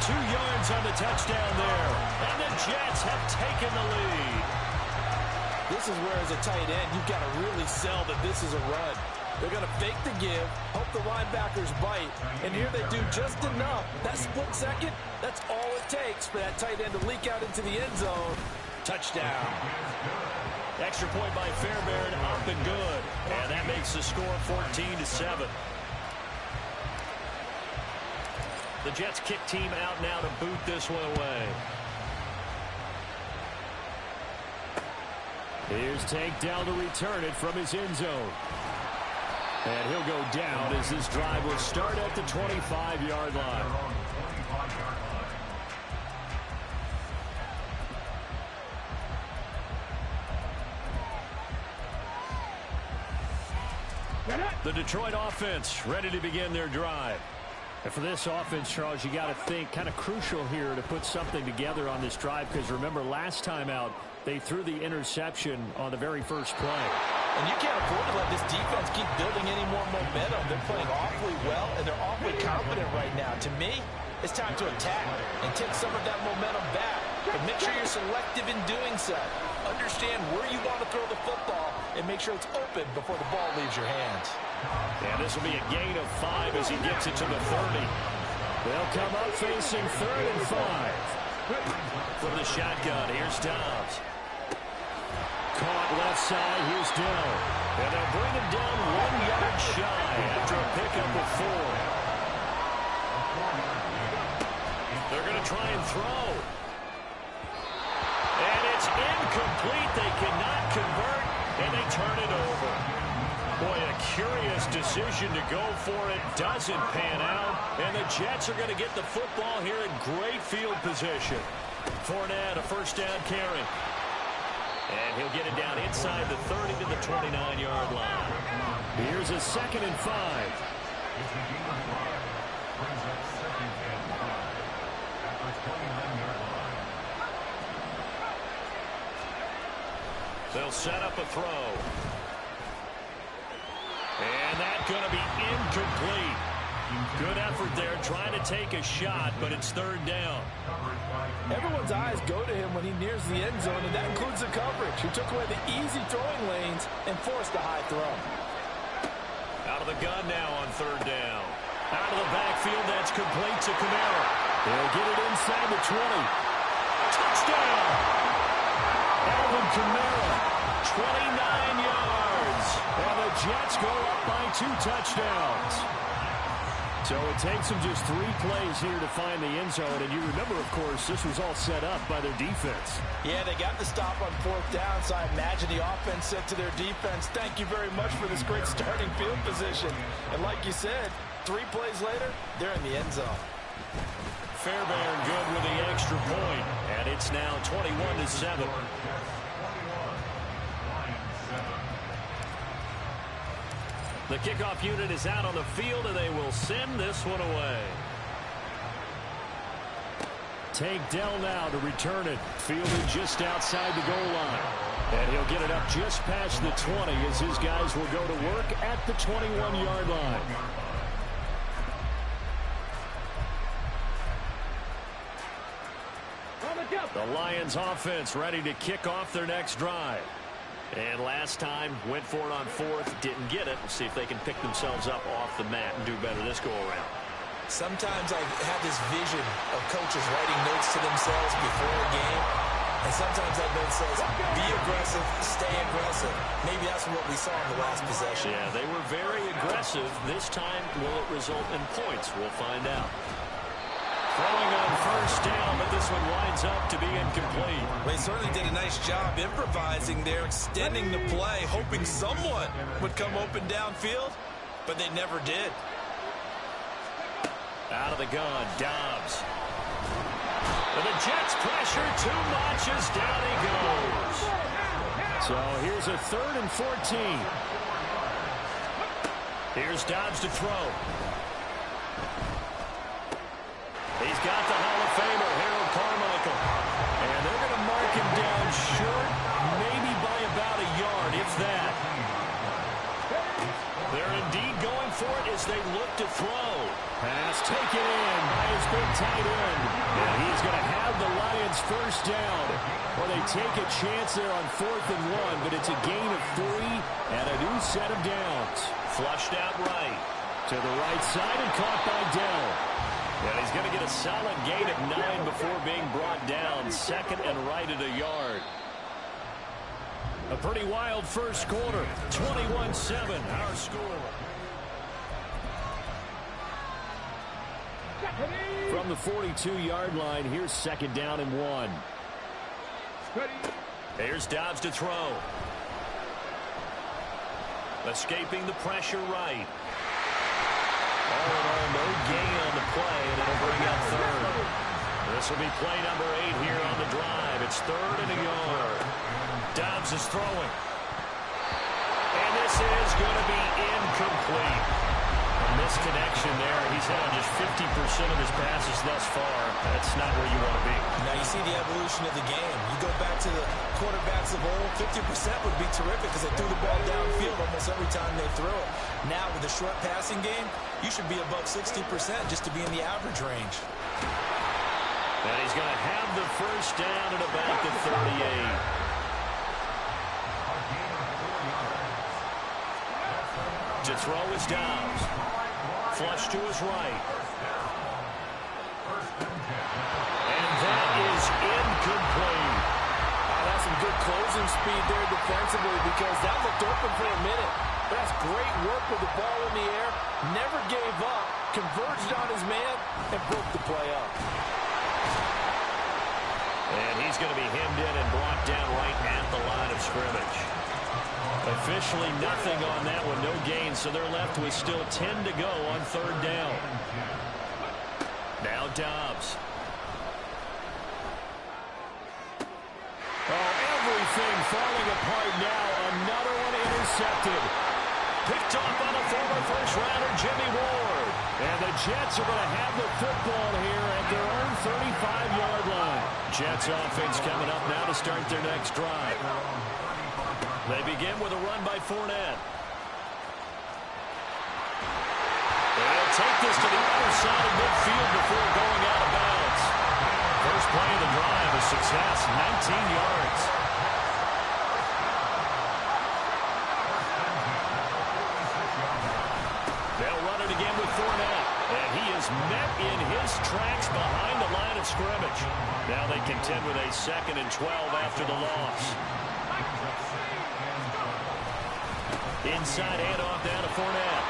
Speaker 6: 2 yards on the touchdown there. And the Jets have taken the lead.
Speaker 3: This is where, as a tight end, you've got to really sell that this is a run. They're going to fake the give, hope the linebackers bite, and here they do just enough. That split second, that's all it takes for that tight end to leak out into the end zone. Touchdown.
Speaker 6: Extra point by Fairbairn, up and good. And that makes the score 14-7. The Jets kick team out now to boot this one away. Here's Tank down to return it from his end zone. And he'll go down as this drive will start at the 25-yard line. The Detroit offense ready to begin their drive. And for this offense, Charles, you got to think kind of crucial here to put something together on this drive because remember last time out they threw the interception on the very first play.
Speaker 3: And you can't afford to let this defense keep building any more momentum. They're playing awfully well, and they're awfully confident right now. To me, it's time to attack and take some of that momentum back. But make sure you're selective in doing so. Understand where you want to throw the football and make sure it's open before the ball leaves your hands.
Speaker 6: And this will be a gain of 5 as he gets it to the 30. They'll come up facing 3rd and 5. From the shotgun, here's Dobbs. Caught left side, here's Dillon. And they'll bring him down 1 yard shy after a pickup of 4. They're going to try and throw. And it's incomplete. They cannot convert, and they turn it over. Boy, a curious decision to go for it. Doesn't pan out. And the Jets are going to get the football here in great field position. Fournette, a first down carry. And he'll get it down inside the 30 to the 29-yard line. Here's a 2nd and 5. They'll set up a throw. And that's going to be incomplete. Good effort there trying to take a shot, but it's 3rd down.
Speaker 5: Everyone's eyes go to him when he nears the end zone, and that includes the coverage. He took away the easy throwing lanes and forced a high throw.
Speaker 6: Out of the gun now on 3rd down. Out of the backfield, that's complete to Kamara. He'll get it inside the 20. Touchdown! Alvin Kamara, 29 yards. And the Jets go up by 2 touchdowns. So it takes them just 3 plays here to find the end zone. And you remember, of course, this was all set up by their defense.
Speaker 5: Yeah, they got the stop on 4th down, so I imagine the offense said to their defense, thank you very much for this great starting field position. And like you said, 3 plays later, they're in the end zone.
Speaker 6: Fairbairn good with the extra point. And it's now 21-7. The kickoff unit is out on the field, and they will send this one away. Take Dell now to return it. Fielded just outside the goal line. And he'll get it up just past the 20 as his guys will go to work at the 21-yard line. The Lions offense ready to kick off their next drive. And last time, went for it on 4th, didn't get it. We'll see if they can pick themselves up off the mat and do better this go-around.
Speaker 3: Sometimes I have this vision of coaches writing notes to themselves before a game. And sometimes that note says, be aggressive, stay aggressive. Maybe that's what we saw in the last possession.
Speaker 6: Yeah, they were very aggressive. This time, will it result in points? We'll find out. Throwing on 1st down, but this one winds up to be incomplete.
Speaker 3: They certainly did a nice job improvising there, extending the play, hoping someone would come open downfield, but they never did.
Speaker 6: Out of the gun, Dobbs. And the Jets pressure too much as down he goes. So here's a 3rd and 14. Here's Dobbs to throw. He's got the Hall of Famer, Harold Carmichael. And they're going to mark him down short, maybe by about a yard, if that. They're indeed going for it as they look to throw. Pass taken in by his big tight end. And he's going to have the Lions 1st down. Well, they take a chance there on 4th and 1, but it's a gain of 3 and a new set of downs. Flushed out right. To the right side and caught by Dell. And he's going to get a solid gain of 9 before being brought down. 2nd and right at a yard. A pretty wild first quarter. 21-7, our score. From the 42-yard line, here's 2nd down and 1. Here's Dobbs to throw. Escaping the pressure right. All in all, no gain on the play, and it'll bring up 3rd. This will be play number 8 here on the drive. It's 3rd and a yard. Dobbs is throwing. And this is going to be incomplete. A misconnection there. He's had just 50% of his passes thus far. That's not where you want to be.
Speaker 3: Now you see the evolution of the game. You go back to the quarterbacks of old, 50% would be terrific because they threw the ball downfield almost every time they threw it. Now with a short passing game, you should be above 60% just to be in the average range.
Speaker 6: And he's going to have the 1st down at about the 38. To throw is Dobbs. Flush to his right. And that is incomplete.
Speaker 5: That's some good closing speed there defensively because that looked open for a minute. But that's great work with the ball in the air. Never gave up. Converged on his man and broke the play up.
Speaker 6: And he's going to be hemmed in and brought down right at the line of scrimmage. Officially nothing on that one, no gain, so they're left with still 10 to go on third down. Now Dobbs. Oh, everything falling apart now. Another one intercepted. Picked off by the former first-rounder, Jimmy Ward. And the Jets are going to have the football here at their own 35-yard line. Jets offense coming up now to start their next drive. They begin with a run by Fournette. They'll take this to the other side of midfield before going out of bounds. First play of the drive, a success, 19 yards. They'll run it again with Fournette. And he is met in his tracks behind the line of scrimmage. Now they contend with a 2nd and 12 after the loss. Inside handoff down to Fournette.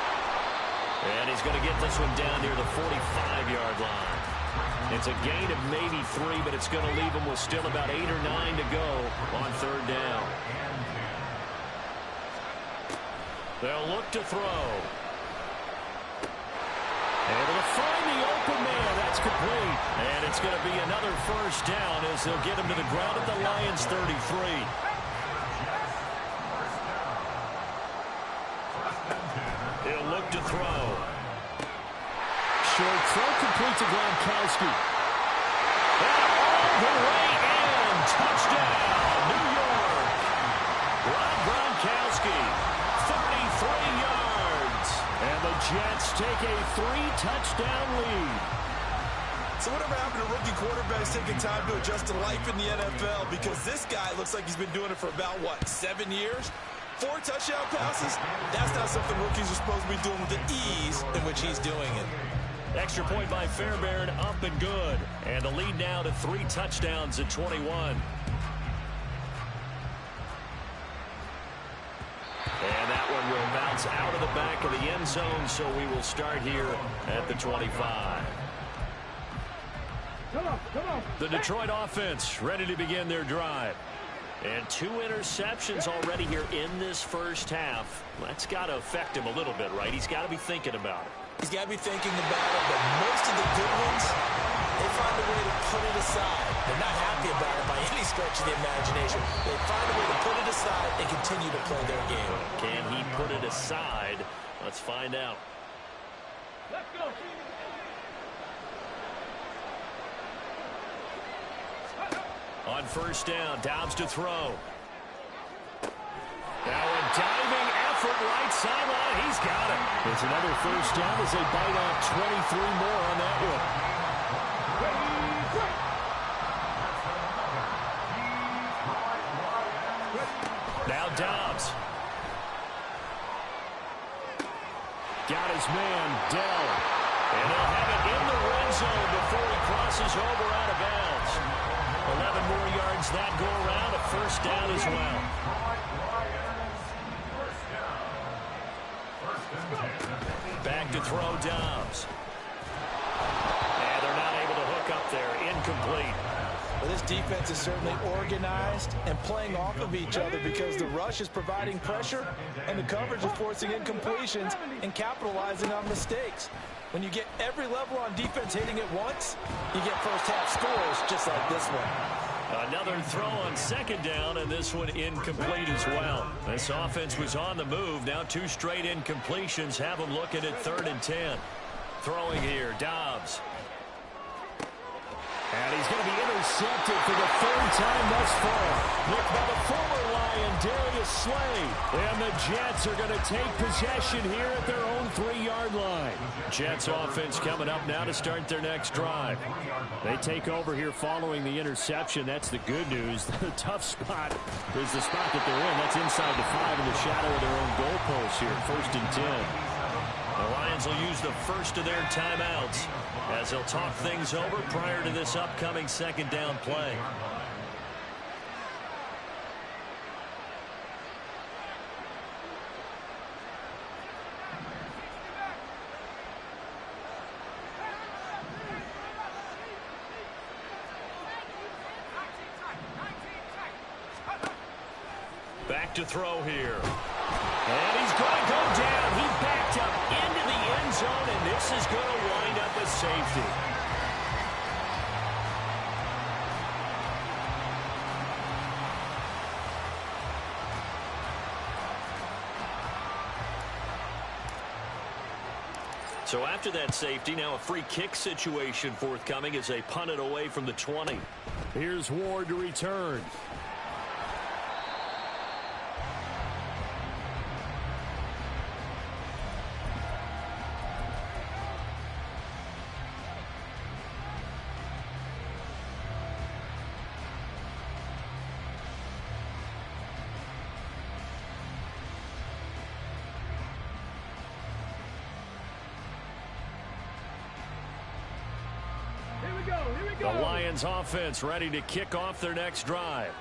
Speaker 6: And he's going to get this one down near the 45-yard line. It's a gain of maybe 3, but it's going to leave him with still about 8 or 9 to go on third down. They'll look to throw. Able to find the open man. That's complete. And it's going to be another first down as they'll get him to the ground at the Lions' 33. He'll look to throw. Short throw complete to Gronkowski. And all the way in. Touchdown, New York. Rob Gronkowski, 33 yards. And the Jets take a 3-touchdown lead.
Speaker 3: So whatever happened to rookie quarterbacks taking time to adjust to life in the NFL? Because this guy looks like he's been doing it for about, 7 years? 4 touchdown passes? That's not something rookies are supposed to be doing with the ease in which he's doing it.
Speaker 6: Extra point by Fairbairn, up and good. And the lead now to 3 touchdowns at 21. And that one will bounce out of the back of the end zone, so we will start here at the 25. The Detroit offense ready to begin their drive. And 2 interceptions already here in this first half. That's got to affect him a little bit, right? He's got to be thinking about it.
Speaker 3: He's got to be thinking about it, but most of the good ones, they find a way to put it aside. They're not happy about it by any stretch of the imagination. They find a way to put it aside and continue to play their game.
Speaker 6: Can he put it aside? Let's find out.
Speaker 1: Let's go.
Speaker 6: On first down, Dobbs to throw. Now a diving effort right sideline. He's got it. It's another first down as they bite off 23 more on that one. Now Dobbs. Got his man, Dell. And they'll have it in the red zone before he crosses over out of bounds. 11 more yards that go around, a first down as well. Back to throw Dobbs. And they're not able to hook up there. Incomplete.
Speaker 3: Well, this defense is certainly organized and playing off of each other because the rush is providing pressure and the coverage is forcing incompletions and capitalizing on mistakes. When you get every level on defense hitting it once, you get first half scores just like this one.
Speaker 6: Another throw on second down, and this one incomplete as well. This offense was on the move. Now 2 straight incompletions have them looking at 3rd and 10. Throwing here, Dobbs. And he's going to be intercepted for the 3rd time thus far. Nicked by the former Lion, Darius Slay. And the Jets are going to take possession here at their own 3-yard line. Jets offense coming up now to start their next drive. They take over here following the interception. That's the good news. The tough spot is the spot that they're in. That's inside the 5 in the shadow of their own goalpost here, 1st and 10. The Lions will use the first of their timeouts as they'll talk things over prior to this upcoming 2nd down play. Back
Speaker 2: look to throw here. And he's going to go down. He backed up into the end zone, and this is going to wind up a safety. So after that safety, now a free kick situation forthcoming as they punt it away from the 20.
Speaker 6: Here's Ward to return. The Lions offense ready to kick off their next drive.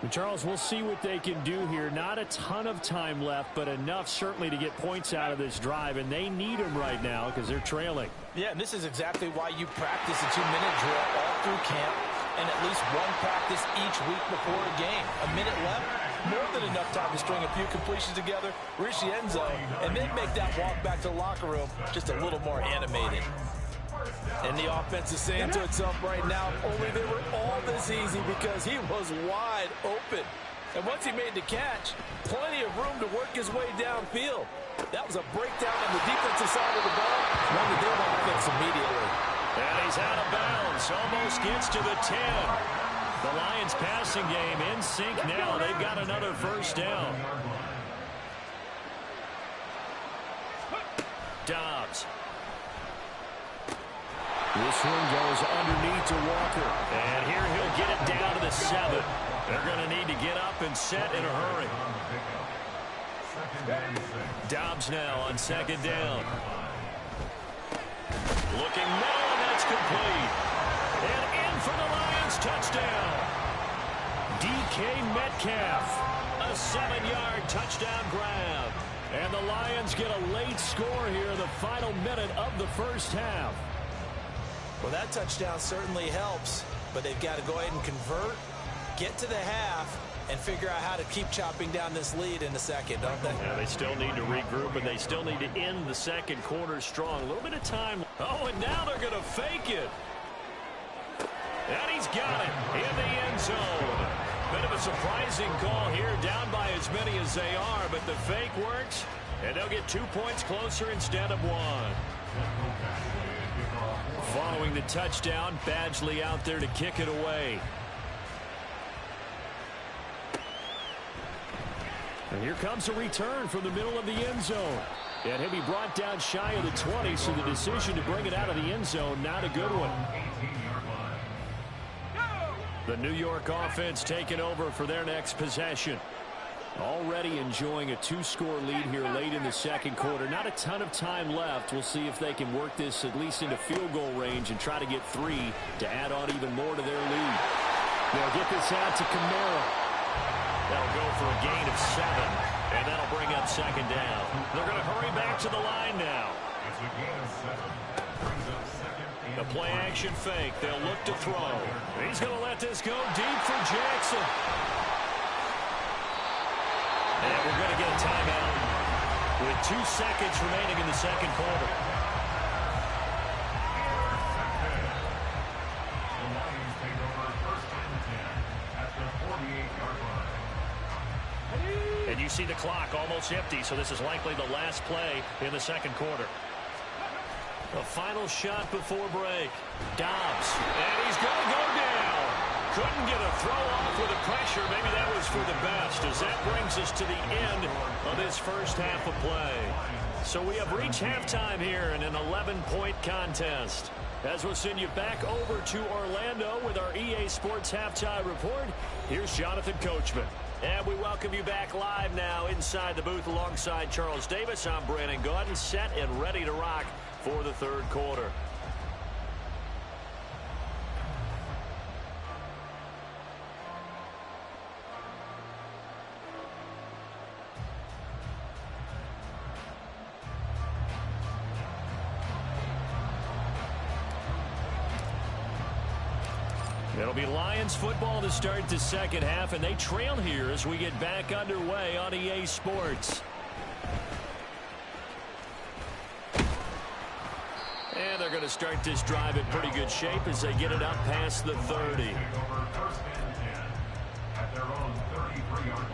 Speaker 6: And Charles, we'll see what they can do here. Not a ton of time left, but enough certainly to get points out of this drive, and they need them right now because they're trailing.
Speaker 5: Yeah, and this is exactly why you practice a 2-minute drill all through camp and at least one practice each week before a game. A minute left, more than enough time to string a few completions together, reach the end zone, and then make that walk back to the locker room just a little more animated. And the offense is saying to itself right now, only they were all this easy because he was wide open. And once he made the catch, plenty of room to work his way downfield. That was a breakdown on the defensive side of the ball, one that they want to fix immediately.
Speaker 2: And he's out of bounds, almost gets to the 10. The Lions passing game in sync now. They've got another first down. Dobbs.
Speaker 6: This one goes underneath to Walker.
Speaker 2: And here he'll get it down to the 7. They're going to need to get up and set in a hurry. Dobbs now on second down. Looking middle, and that's complete. And in for the Lions, touchdown. DK Metcalf, a 7-yard touchdown grab.
Speaker 6: And the Lions get a late score here in the final minute of the first half.
Speaker 3: Well, that touchdown certainly helps, but they've got to go ahead and convert, get to the half, and figure out how to keep chopping down this lead in the second, don't they?
Speaker 2: Yeah, they still need to regroup, and they still need to end the second quarter strong. A little bit of time. Oh, and now they're going to fake it. And he's got it in the end zone. Bit of a surprising call here, down by as many as they are, but the fake works, and they'll get 2 points closer instead of 1. Following the touchdown, Badgley out there to kick it away.
Speaker 6: And here comes a return from the middle of the end zone. And he'll be brought down shy of the 20, so the decision to bring it out of the end zone, not a good one.
Speaker 2: The New York offense taking over for their next possession.
Speaker 6: Already enjoying a 2-score lead here late in the second quarter. Not a ton of time left. We'll see if they can work this at least into field goal range and try to get 3 to add on even more to their lead.
Speaker 2: They'll get this out to Camara. That'll go for a gain of 7, and that'll bring up second down. They're going to hurry back to the line now. The play action fake. They'll look to throw. He's going to let this go deep for Jackson. And we're going to get a timeout with 2 seconds remaining in the second quarter. And you see the clock almost empty, so this is likely the last play in the second quarter. A final shot before break. Dobbs. And he's going to go down. Couldn't get a throw off with the pressure. Maybe that was for the best, as that brings us to the end of this first half of play. So we have reached halftime here in an 11-point contest. As we'll send you back over to Orlando with our EA Sports Halftime Report, here's Jonathan Coachman. And we welcome you back live now inside the booth alongside Charles Davis. I'm Brandon Gaudin, set and ready to rock for the third quarter.
Speaker 6: It'll be Lions football to start the second half, and they trail here as we get back underway on EA Sports. And they're going to start this drive in pretty good shape as they get it up past the 30.
Speaker 4: First and 10 at their own 33-yard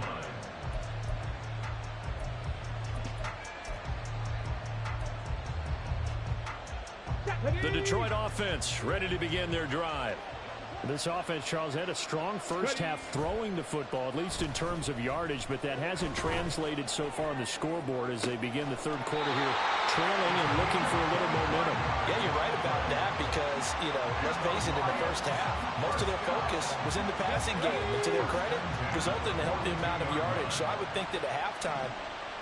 Speaker 4: line.
Speaker 6: The Detroit offense ready to begin their drive.
Speaker 7: This offense, Charles, had a strong first half throwing the football, at least in terms of yardage, but that hasn't translated so far on the scoreboard as they begin the third quarter here, trailing and looking for a little momentum.
Speaker 5: Yeah, you're right about that because, let's face it, in the first half, most of their focus was in the passing game. And to their credit, resulted in a healthy amount of yardage. So I would think that at halftime,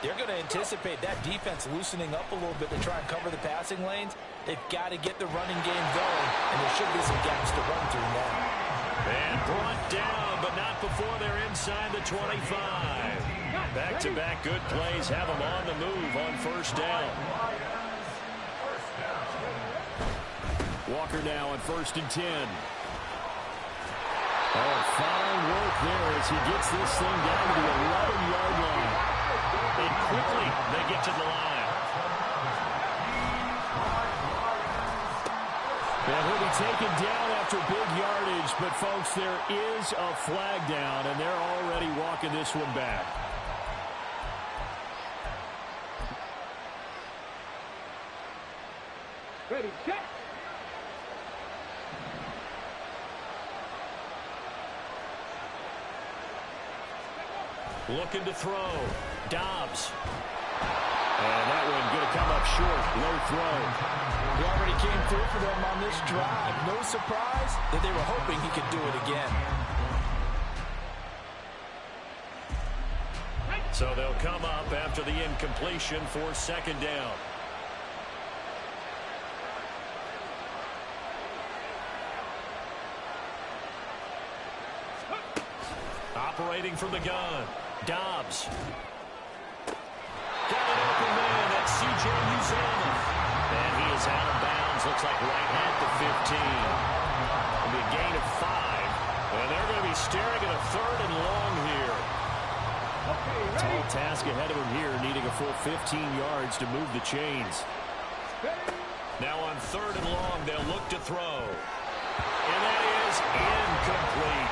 Speaker 5: they're going to anticipate that defense loosening up a little bit to try and cover the passing lanes. They've got to get the running game going, and there should be some gaps to run through now.
Speaker 6: And brought down, but not before they're inside the 25. Back-to-back good plays have them on the move on first down. Walker now on 1st and 10. Oh, fine work there as he gets this thing down to the 11-yard line. And quickly they get to the line. And he'll be taken down after big yardage, but folks, there is a flag down, and they're already walking this one back.
Speaker 1: Ready, set.
Speaker 6: Looking to throw. Dobbs. And that one going to come up short. Low throw.
Speaker 5: He already came through for them on this drive. No surprise that they were hoping he could do it again.
Speaker 6: So they'll come up after the incompletion for second down. Operating from the gun. Dobbs. Got an open man. That's C.J. Uzomah. And he is out of bounds. Looks like right at the 15. It'll be a gain of 5. And they're going to be staring at a 3rd and long here. Tall task ahead of him here, needing a full 15 yards to move the chains. Now on 3rd and long, they'll look to throw. And that is incomplete.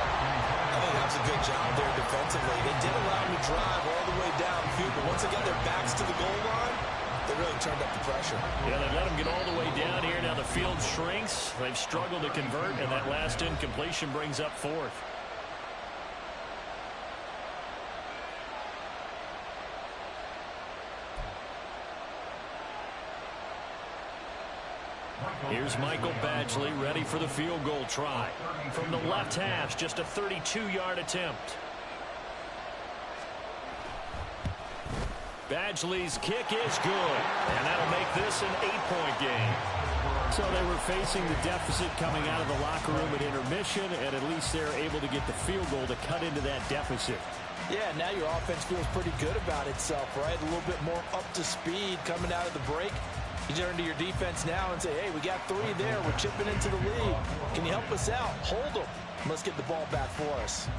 Speaker 3: I think that's a good job there defensively. They did allow him to drive all the way downfield, but once again, their backs to the goal line, they really turned up the pressure.
Speaker 6: Yeah, they let him get all the way down here. Now the field shrinks. They've struggled to convert, and that last incompletion brings up 4th. Here's Michael Badgley ready for the field goal try. From the left hash, just a 32-yard attempt. Badgley's kick is good, and that'll make this an 8-point game.
Speaker 7: So they were facing the deficit coming out of the locker room at intermission, and at least they're able to get the field goal to cut into that deficit.
Speaker 5: Yeah, now your offense feels pretty good about itself, right? A little bit more up to speed coming out of the break. You turn to your defense now and say, hey, we got 3 there. We're chipping into the lead. Can you help us out? Hold them. Let's get the ball back for us.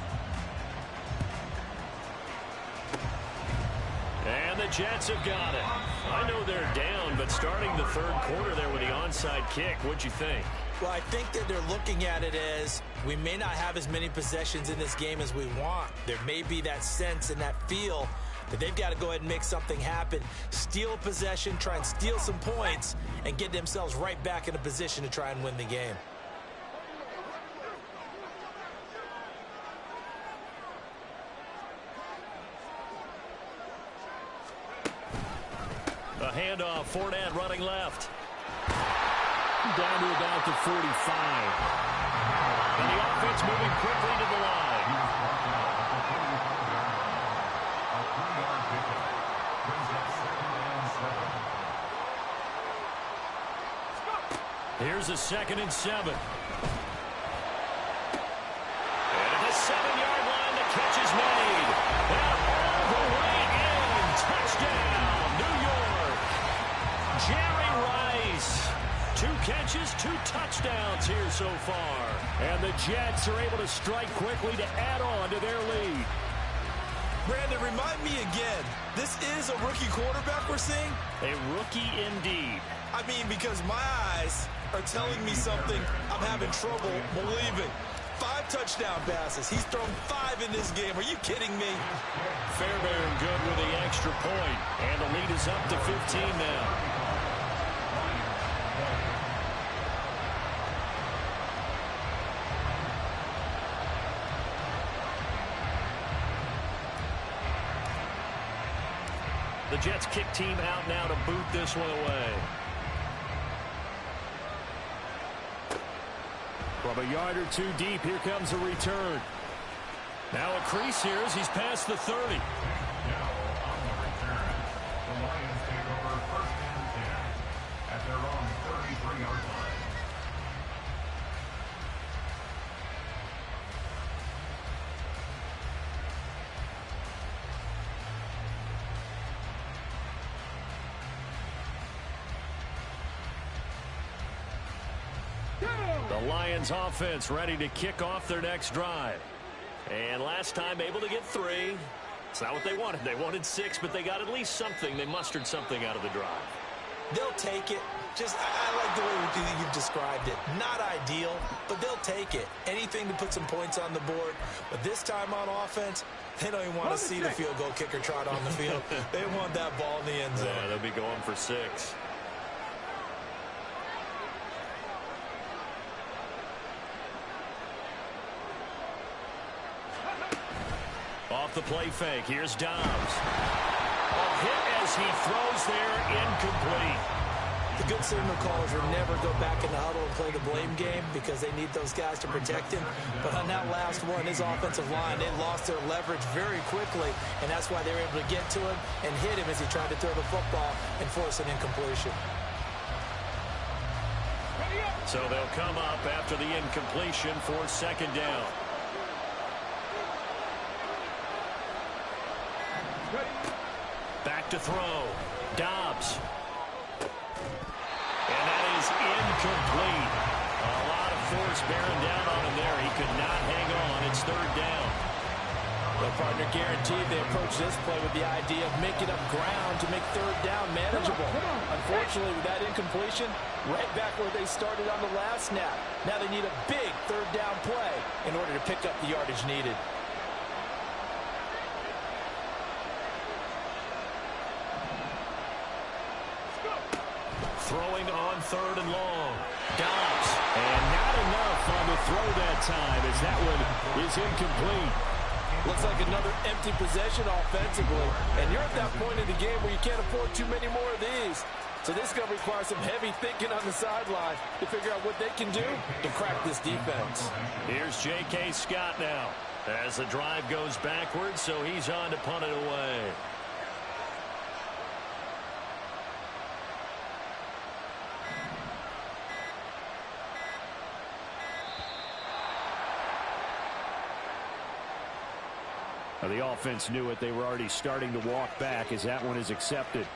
Speaker 6: And the Jets have got it. I know they're down, but starting the 3rd quarter there with the onside kick, what'd you think?
Speaker 3: Well, I think that they're looking at it as we may not have as many possessions in this game as we want. There may be that sense and that feel that they've got to go ahead and make something happen, steal a possession, try and steal some points, and get themselves right back in a position to try and win the game.
Speaker 6: A handoff, Fournette running left.
Speaker 7: Down to about the 45.
Speaker 6: And the offense moving quickly to the line. Here's a 2nd and 7. And at the 7-yard line, the catch is made. And all the way in. Touchdown, New York. Jerry Rice. 2 catches, 2 touchdowns here so far.
Speaker 7: And the Jets are able to strike quickly to add on to their lead.
Speaker 3: Brandon, remind me again, this is a rookie quarterback we're seeing?
Speaker 6: A rookie indeed.
Speaker 3: I mean, because my eyes are telling me something I'm having trouble believing. 5 touchdown passes. He's thrown 5 in this game. Are you kidding me?
Speaker 6: Fairbairn good with the extra point. And the lead is up to 15 now. The Jets kick team out now to boot this one away.
Speaker 7: From a yard or 2 deep, here comes a return.
Speaker 6: Now a crease here as he's past the 30.
Speaker 4: Now on the return, the Lions take over 1st and 10 at their own 33-yard line.
Speaker 6: The Lions offense ready to kick off their next drive. And last time able to get 3. It's not what they wanted. They wanted 6, but they got at least something. They mustered something out of the drive.
Speaker 3: They'll take it. Just, I like the way you've described it. Not ideal, but they'll take it. Anything to put some points on the board. But this time on offense, they don't even want to see the field goal kicker trot on the field. They want that ball in the end zone.
Speaker 6: Yeah, they'll be going for 6. Off the play fake. Here's Dobbs. A hit as he throws there, incomplete.
Speaker 3: The good signal callers will never go back in the huddle and play the blame game because they need those guys to protect him. But on that last one, his offensive line, they lost their leverage very quickly, and that's why they were able to get to him and hit him as he tried to throw the football and force an incompletion.
Speaker 6: So they'll come up after the incompletion for 2nd down. Back to throw. Dobbs. And that is incomplete. A lot of force bearing down on him there. He could not hang on. It's 3rd down.
Speaker 5: The partner guaranteed they approach this play with the idea of making up ground to make 3rd down manageable. Unfortunately, with that incompletion, right back where they started on the last snap. Now they need a big 3rd down play in order to pick up the yardage needed.
Speaker 6: Throwing on 3rd and long. Dobbs. And not enough on the throw that time as that one is incomplete.
Speaker 5: Looks like another empty possession offensively. And you're at that point in the game where you can't afford too many more of these. So this is going to require some heavy thinking on the sideline to figure out what they can do to crack this defense.
Speaker 6: Here's J.K. Scott now as the drive goes backwards, so he's on to punt it away.
Speaker 7: The offense knew it. They were already starting to walk back as that one is accepted.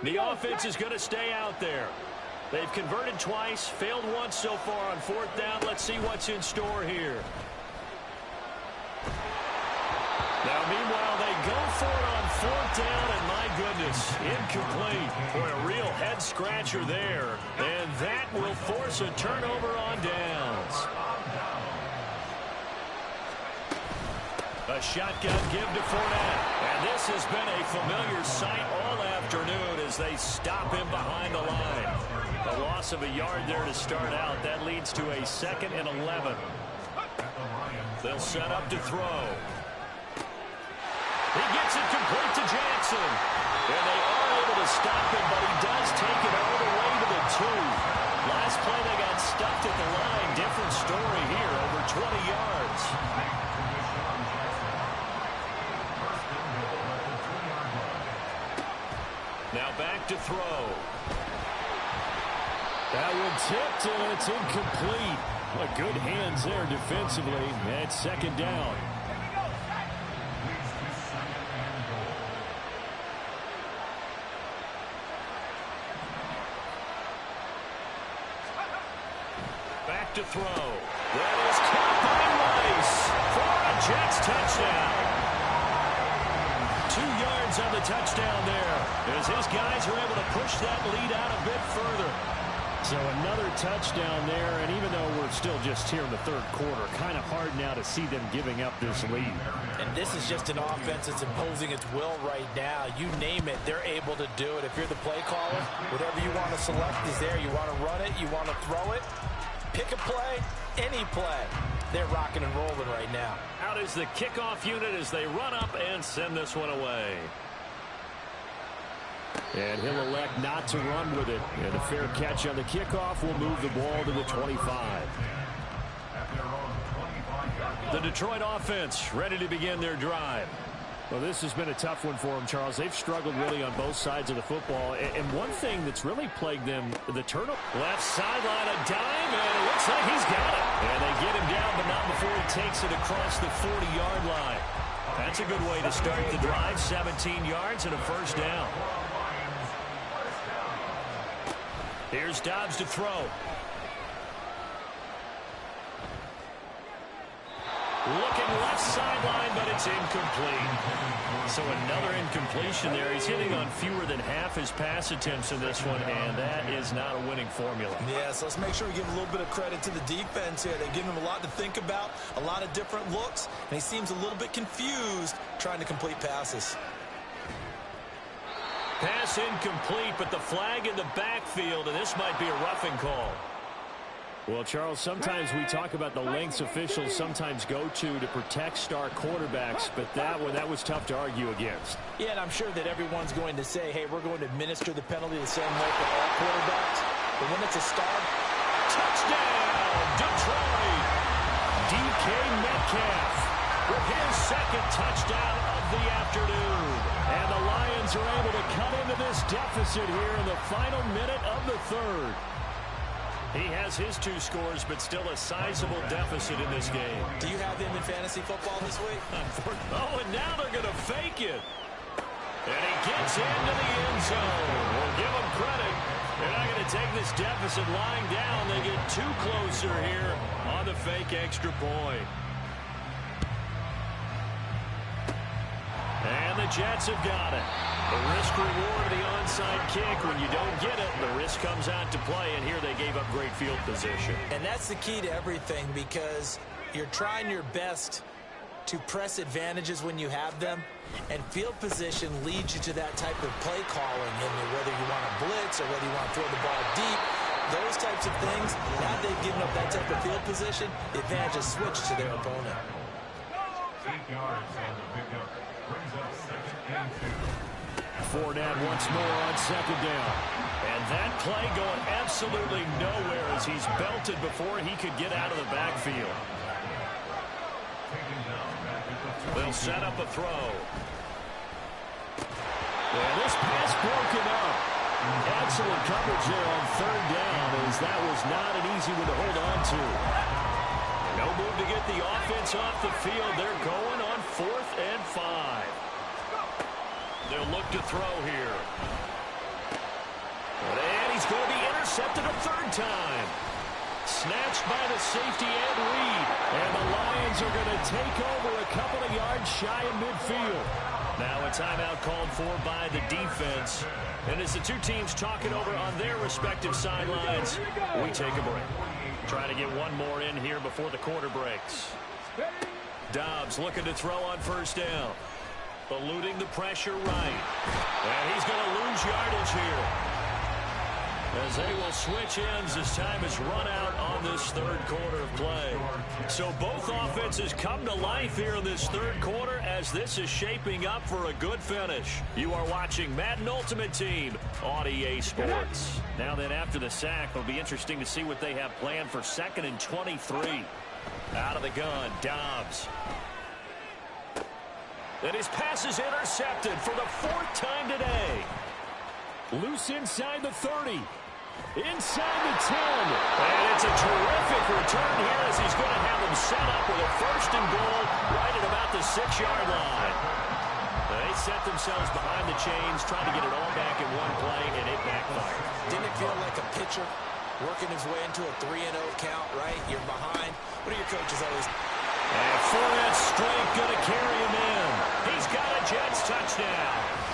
Speaker 6: The offense is going to stay out there. They've converted twice, failed once so far on 4th down. Let's see what's in store here. Now, meanwhile, they go for it on 4th down, and my goodness, incomplete. Boy, a real head-scratcher there. And that will force a turnover on downs. A shotgun give to Fournette. And this has been a familiar sight all afternoon as they stop him behind the line. A loss of a yard there to start out. That leads to a 2nd and 11. They'll set up to throw. He gets it complete to Jackson. And they are able to stop him, but he does take it all the way to the 2. Last play they got stuffed at the line. Different story here. Over
Speaker 2: 20 yards. Now back to throw.
Speaker 6: That one tipped, and it's incomplete. Well, good hands there defensively. That's second down.
Speaker 2: Back to throw. That is caught by Rice for a Jets touchdown. 2 yards on the touchdown there, as his guys are able to push that lead out a bit further.
Speaker 7: So another touchdown there, and even though we're still just here in the third quarter, kind of hard now to see them giving up this lead.
Speaker 5: And this is just an offense that's imposing its will right now. You name it, they're able to do it. If you're the play caller, whatever you want to select is there. You want to run it, you want to throw it, pick a play, any play. They're rocking and rolling right now.
Speaker 2: Out is the kickoff unit as they run up and send this one away.
Speaker 6: And he'll elect not to run with it. And a fair catch on the kickoff will move the ball to the 25.
Speaker 2: The Detroit offense ready to begin their drive.
Speaker 7: Well, this has been a tough one for them, Charles. They've struggled really on both sides of the football. And one thing that's really plagued them, the turnover.
Speaker 2: Left sideline, a dime, and it looks like he's got it. And they get him down, but not before he takes it across the 40-yard line. That's a good way to start the drive. 17 yards and a first down. Here's Dobbs to throw. Looking left sideline, but it's incomplete. So another incompletion there. He's hitting on fewer than half his pass attempts in this one, and that is not a winning formula.
Speaker 3: Yeah, so let's make sure we give a little bit of credit to the defense here. They've given him a lot to think about, a lot of different looks, and he seems a little bit confused trying to complete passes.
Speaker 2: Pass incomplete, but the flag in the backfield, and this might be a roughing call.
Speaker 7: Well, Charles, sometimes we talk about the lengths officials sometimes go to protect star quarterbacks, but that was tough to argue against.
Speaker 5: Yeah, and I'm sure that everyone's going to say, hey, we're going to administer the penalty the same way for all quarterbacks. But when it's a star,
Speaker 2: touchdown, Detroit! DK Metcalf with his second touchdown of the afternoon.
Speaker 7: And the Lions are able to cut into this deficit here in the final minute of the third.
Speaker 2: He has his 2 scores, but still a sizable deficit in this game.
Speaker 3: Do you have him in fantasy football this week?
Speaker 2: Oh, and now they're going to fake it. And he gets into the end zone. We'll give him credit. They're not going to take this deficit lying down. They get 2 closer here on the fake extra point. And the Jets have got it. The risk-reward of the onside kick. When you don't get it, the risk comes out to play, and here they gave up great field position.
Speaker 3: And that's the key to everything, because you're trying your best to press advantages when you have them, and field position leads you to that type of play calling, and whether you want to blitz or whether you want to throw the ball deep, those types of things. Now they've given up that type of field position, the advantage is switched to their opponent.
Speaker 4: 8 yards on the pickup. Brings up 2nd and 2.
Speaker 6: Fournette once more on second down.
Speaker 2: And that play going absolutely nowhere as he's belted before he could get out of the backfield. They'll set up a throw.
Speaker 6: And this pass broken up. Excellent coverage there on third down, as that was not an easy one to hold on to.
Speaker 2: No move to get the offense off the field. They're going on 4th and 5. They'll look to throw here. And he's going to be intercepted a 3rd time. Snatched by the safety Ed Reed.
Speaker 6: And the Lions are going to take over a couple of yards shy of midfield.
Speaker 2: Now a timeout called for by the defense. And as the 2 teams talk it over on their respective sidelines, we take a break. Try to get one more in here before the quarter breaks. Dobbs looking to throw on 1st down. Eluding the pressure right. And he's going to lose yardage here, as they will switch ends as time has run out on this 3rd quarter of play. So both offenses come to life here in this 3rd quarter as this is shaping up for a good finish. You are watching Madden Ultimate Team on EA Sports. Now then, after the sack, it'll be interesting to see what they have planned for 2nd and 23. Out of the gun, Dobbs. And his pass is intercepted for the 4th time today.
Speaker 7: Loose inside the 30. Inside the 10.
Speaker 2: And it's a terrific return here as he's going to have them set up with a 1st and goal right at about the 6-yard line. They set themselves behind the chains, trying to get it all back in one play, and it backfired.
Speaker 3: Didn't it feel like a pitcher working his way into a 3-0 count, right? You're behind. What do your coaches always...
Speaker 2: And for that strength, going to carry him in. He's got a Jets touchdown.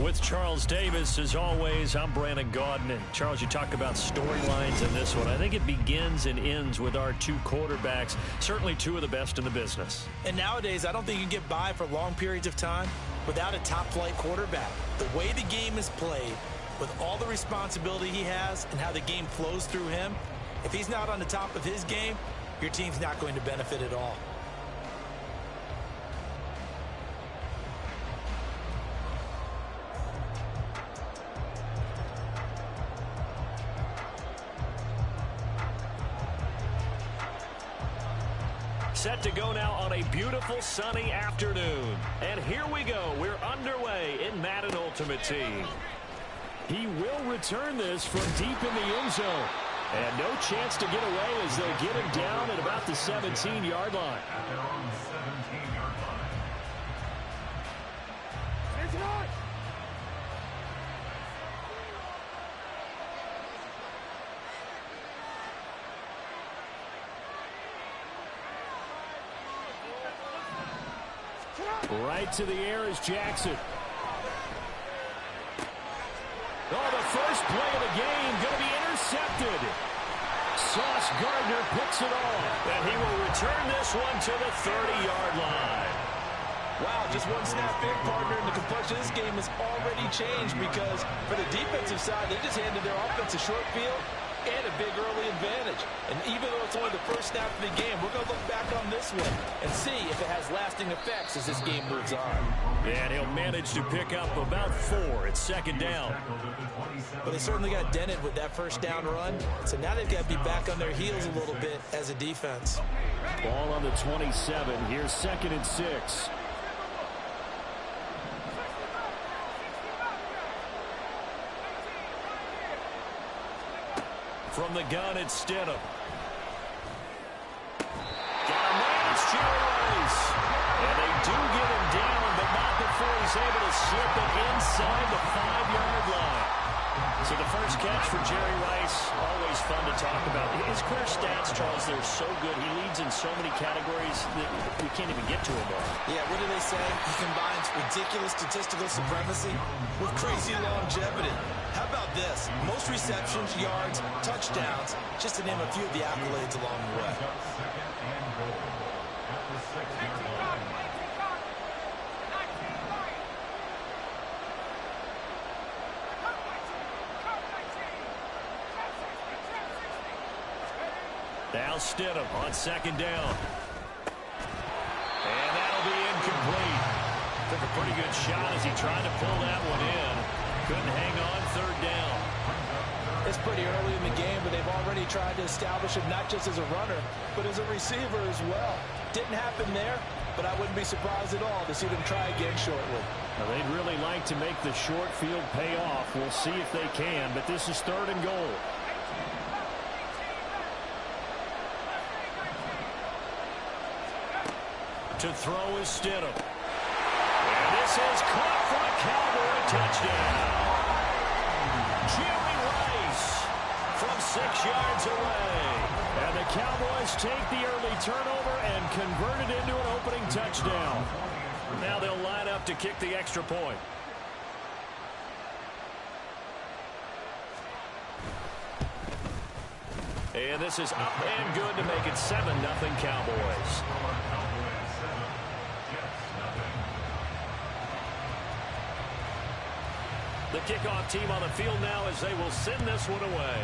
Speaker 6: With Charles Davis, as always, I'm Brandon Gaudin. And Charles, you talk about storylines in this one. I think it begins and ends with our two quarterbacks, certainly two of the best in the business.
Speaker 3: And nowadays, I don't think you can get by for long periods of time without a top-flight quarterback. The way the game is played, with all the responsibility he has and how the game flows through him, if he's not on the top of his game, your team's not going to benefit at all.
Speaker 6: Set to go now on a beautiful sunny afternoon. And here we go. We're underway in Madden Ultimate Team. He will return this from deep in the end zone. And no chance to get away as they'll get him down at about the 17-yard line.
Speaker 4: At their own 17-yard line.
Speaker 1: It's not.
Speaker 6: Right to the air is Jackson. Oh, the first play of the game going to be intercepted. Sauce Gardner picks it off, and he will return this one to the 30-yard line.
Speaker 3: Wow, just one snap in, partner, and the complexion of this game has already changed because for the defensive side, they just handed their offense a short field and a big early advantage. And even though it's only the first snap of the game, we're going to look back on this one and see if it has lasting effects as this game moves on.
Speaker 6: And he'll manage to pick up about 4. It's second down.
Speaker 3: But they certainly got dented with that first down run, so now they've got to be back on their heels a little bit as a defense.
Speaker 6: Ball on the 27. Here's 2nd and 6. From the gun, it's Stidham. Got a man, it's Jerry Rice. And they do get him down, but not before he's able to slip it inside the 5-yard line. So the first catch for Jerry Rice, always fun to talk about. His career stats, Charles, they're so good. He leads in so many categories that we can't even get to him all.
Speaker 3: Yeah, what do they say? He combines ridiculous statistical supremacy with crazy longevity. How about this? Most receptions, yards, touchdowns, just to name a few of the accolades along the way.
Speaker 4: Second and goal. At the 6-yard line.
Speaker 6: Now Stidham on 2nd down. And that'll be incomplete. Took a pretty good shot as he tried to pull that one in. Couldn't hang on 3rd down.
Speaker 3: It's pretty early in the game, but they've already tried to establish him not just as a runner, but as a receiver as well. Didn't happen there, but I wouldn't be surprised at all to see them try again shortly.
Speaker 6: Now, they'd really like to make the short field pay off. We'll see if they can, but this is 3rd and goal. To throw is Stidham. And this is caught for a Cowboy touchdown. Jerry Rice from 6 yards away. And the Cowboys take the early turnover and convert it into an opening touchdown. Now they'll line up to kick the extra point. And this is up and good to make it 7-0 Cowboys. The kickoff team on the field now as they will send this one away.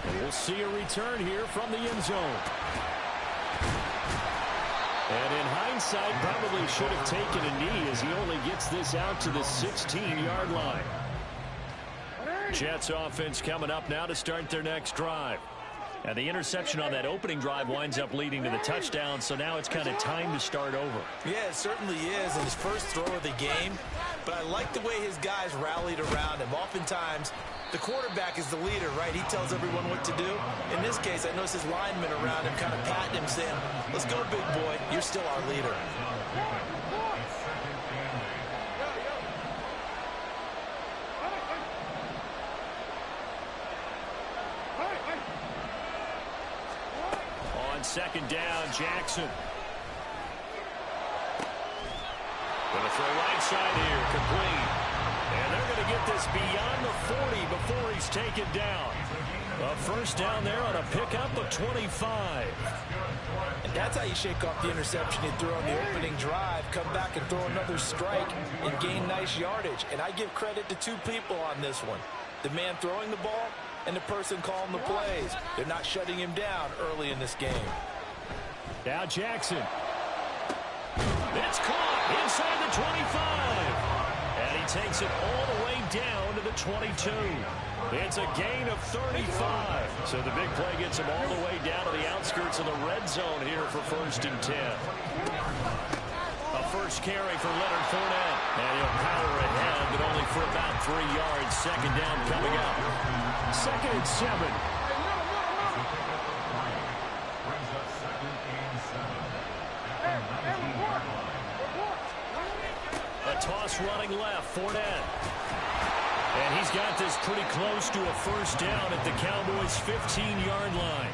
Speaker 6: And we'll see a return here from the end zone. And in hindsight, probably should have taken a knee as he only gets this out to the 16-yard line. Jets offense coming up now to start their next drive. And the interception on that opening drive winds up leading to the touchdown, so now it's kind of time to start over.
Speaker 3: Yeah, it certainly is in his first throw of the game, but I like the way his guys rallied around him. Oftentimes, the quarterback is the leader, right? He tells everyone what to do. In this case, I noticed his linemen around him kind of patting him, saying, "Let's go, big boy. You're still our leader."
Speaker 6: On 2nd down, Jackson. Going to throw right side here, complete. And they're going to get this beyond the 40 before he's taken down. A first down there on a pickup of 25.
Speaker 5: And that's how you shake off the interception you threw on the opening drive. Come back and throw another strike and gain nice yardage. And I give credit to two people on this one. The man throwing the ball and the person calling the plays. They're not shutting him down early in this game.
Speaker 7: Now Jackson.
Speaker 6: It's caught inside the 25. And he takes it all the way down to the 22. It's a gain of 35. So the big play gets him all the way down to the outskirts of the red zone here for 1st and 10. A first carry for Leonard Fournette. And he'll power ahead, but only for about 3 yards. Second down coming up.
Speaker 7: 2nd and 7.
Speaker 6: A toss running left, Fournette. And he's got this pretty close to a first down at the Cowboys' 15-yard line.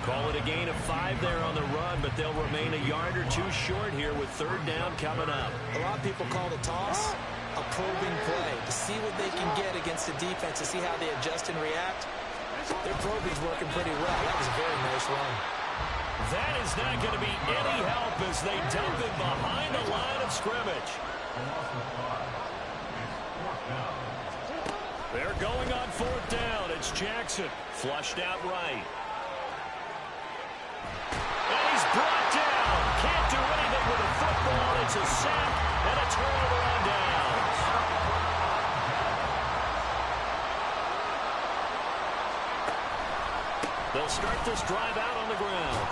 Speaker 6: Call it a gain of 5 there on the run, but they'll remain a yard or two short here with 3rd down coming up.
Speaker 5: A lot of people call the toss a probing play to see what they can get against the defense, to see how they adjust and react. Their probing's working pretty well. That was a very nice run.
Speaker 6: That is not going to be any help as they dump it behind the line of scrimmage. They're going on 4th down. It's Jackson. Flushed out right. And he's brought down. Can't do anything with the football. It's a sack and a turnover on downs. They'll start this drive out on the ground.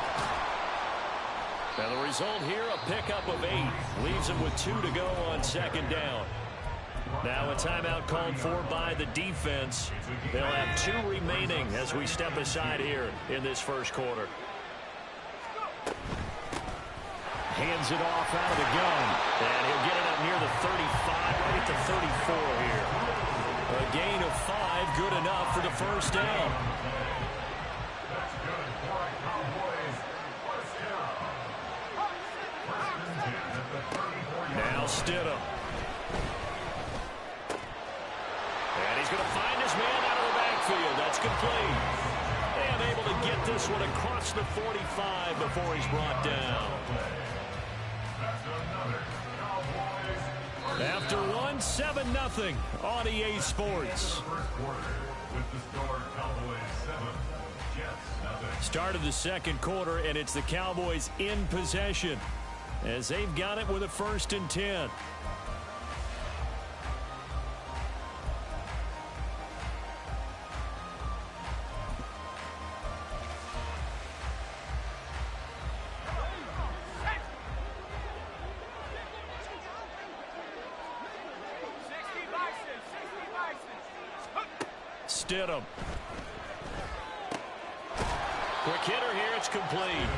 Speaker 6: And the result here, a pickup of 8. Leaves them with 2 to go on 2nd down. Now a timeout called for by the defense. They'll have 2 remaining as we step aside here in this first quarter.
Speaker 7: Hands it off out of the gun.
Speaker 6: And he'll get it up near the 35, right at the 34 here. A gain of 5, good enough for the first down. Now Stidham. And he's going to find his man out of the backfield. That's complete. And able to get this one across the 45 before he's brought down. After 1, 7-0 on EA Sports. Start of the second quarter, and it's the Cowboys in possession as they've got it with a 1st and 10. Stidham. Quick hitter here, it's complete.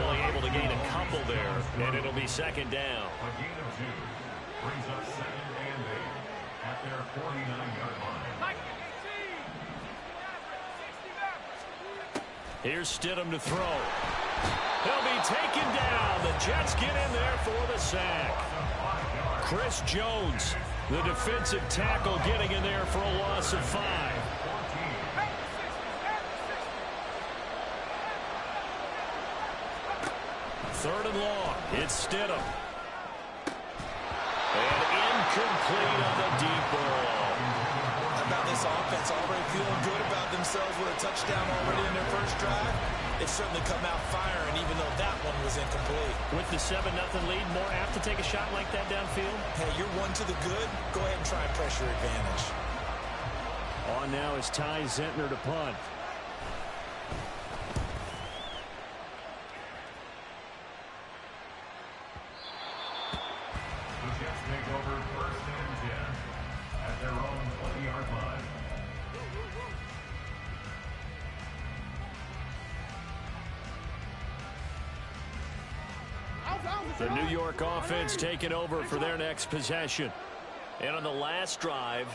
Speaker 6: Only able to gain a couple there, and it'll be 2nd down.
Speaker 4: A gain of 2 brings up 2nd and 8 at their 49-yard line.
Speaker 6: Here's Stidham to throw. He'll be taken down. The Jets get in there for the sack. Chris Jones, the defensive tackle, getting in there for a loss of 5. 3rd and long. It's Stidham. And incomplete on the deep ball.
Speaker 3: How about this offense already feeling good about themselves with a touchdown already in their first drive? It's certainly come out firing, even though that one was incomplete.
Speaker 6: With the 7-0 lead, more apt to take a shot like that downfield?
Speaker 3: Hey, you're 1 to the good. Go ahead and try and press your advantage.
Speaker 7: On now is Ty Zentner to punt.
Speaker 4: The Jets take over 1st and 10 at their own 20-yard line.
Speaker 6: The New York offense taking over for their next possession. And on the last drive,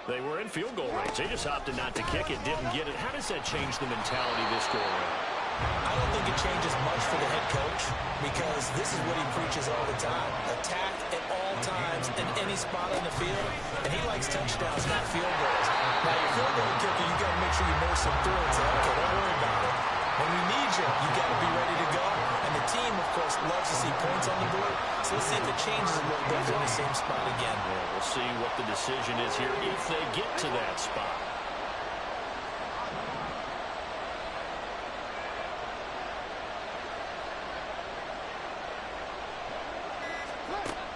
Speaker 6: they were in field goal range. They just opted not to kick it, didn't get it. How does that change the mentality this go around?
Speaker 3: I don't think it changes much for the head coach because this is what he preaches all the time. Attack at all times in any spot on the field, and he likes touchdowns, not field goals. Now, your field goal kicker, you got to make sure you nurse him through and say, okay, don't worry about it. When we need you, you got to be ready to go. And the team, of course, loves to see points on the board. So let's see if it changes a little bit in the same spot again.
Speaker 6: Yeah, we'll see what the decision is here if they get to that spot.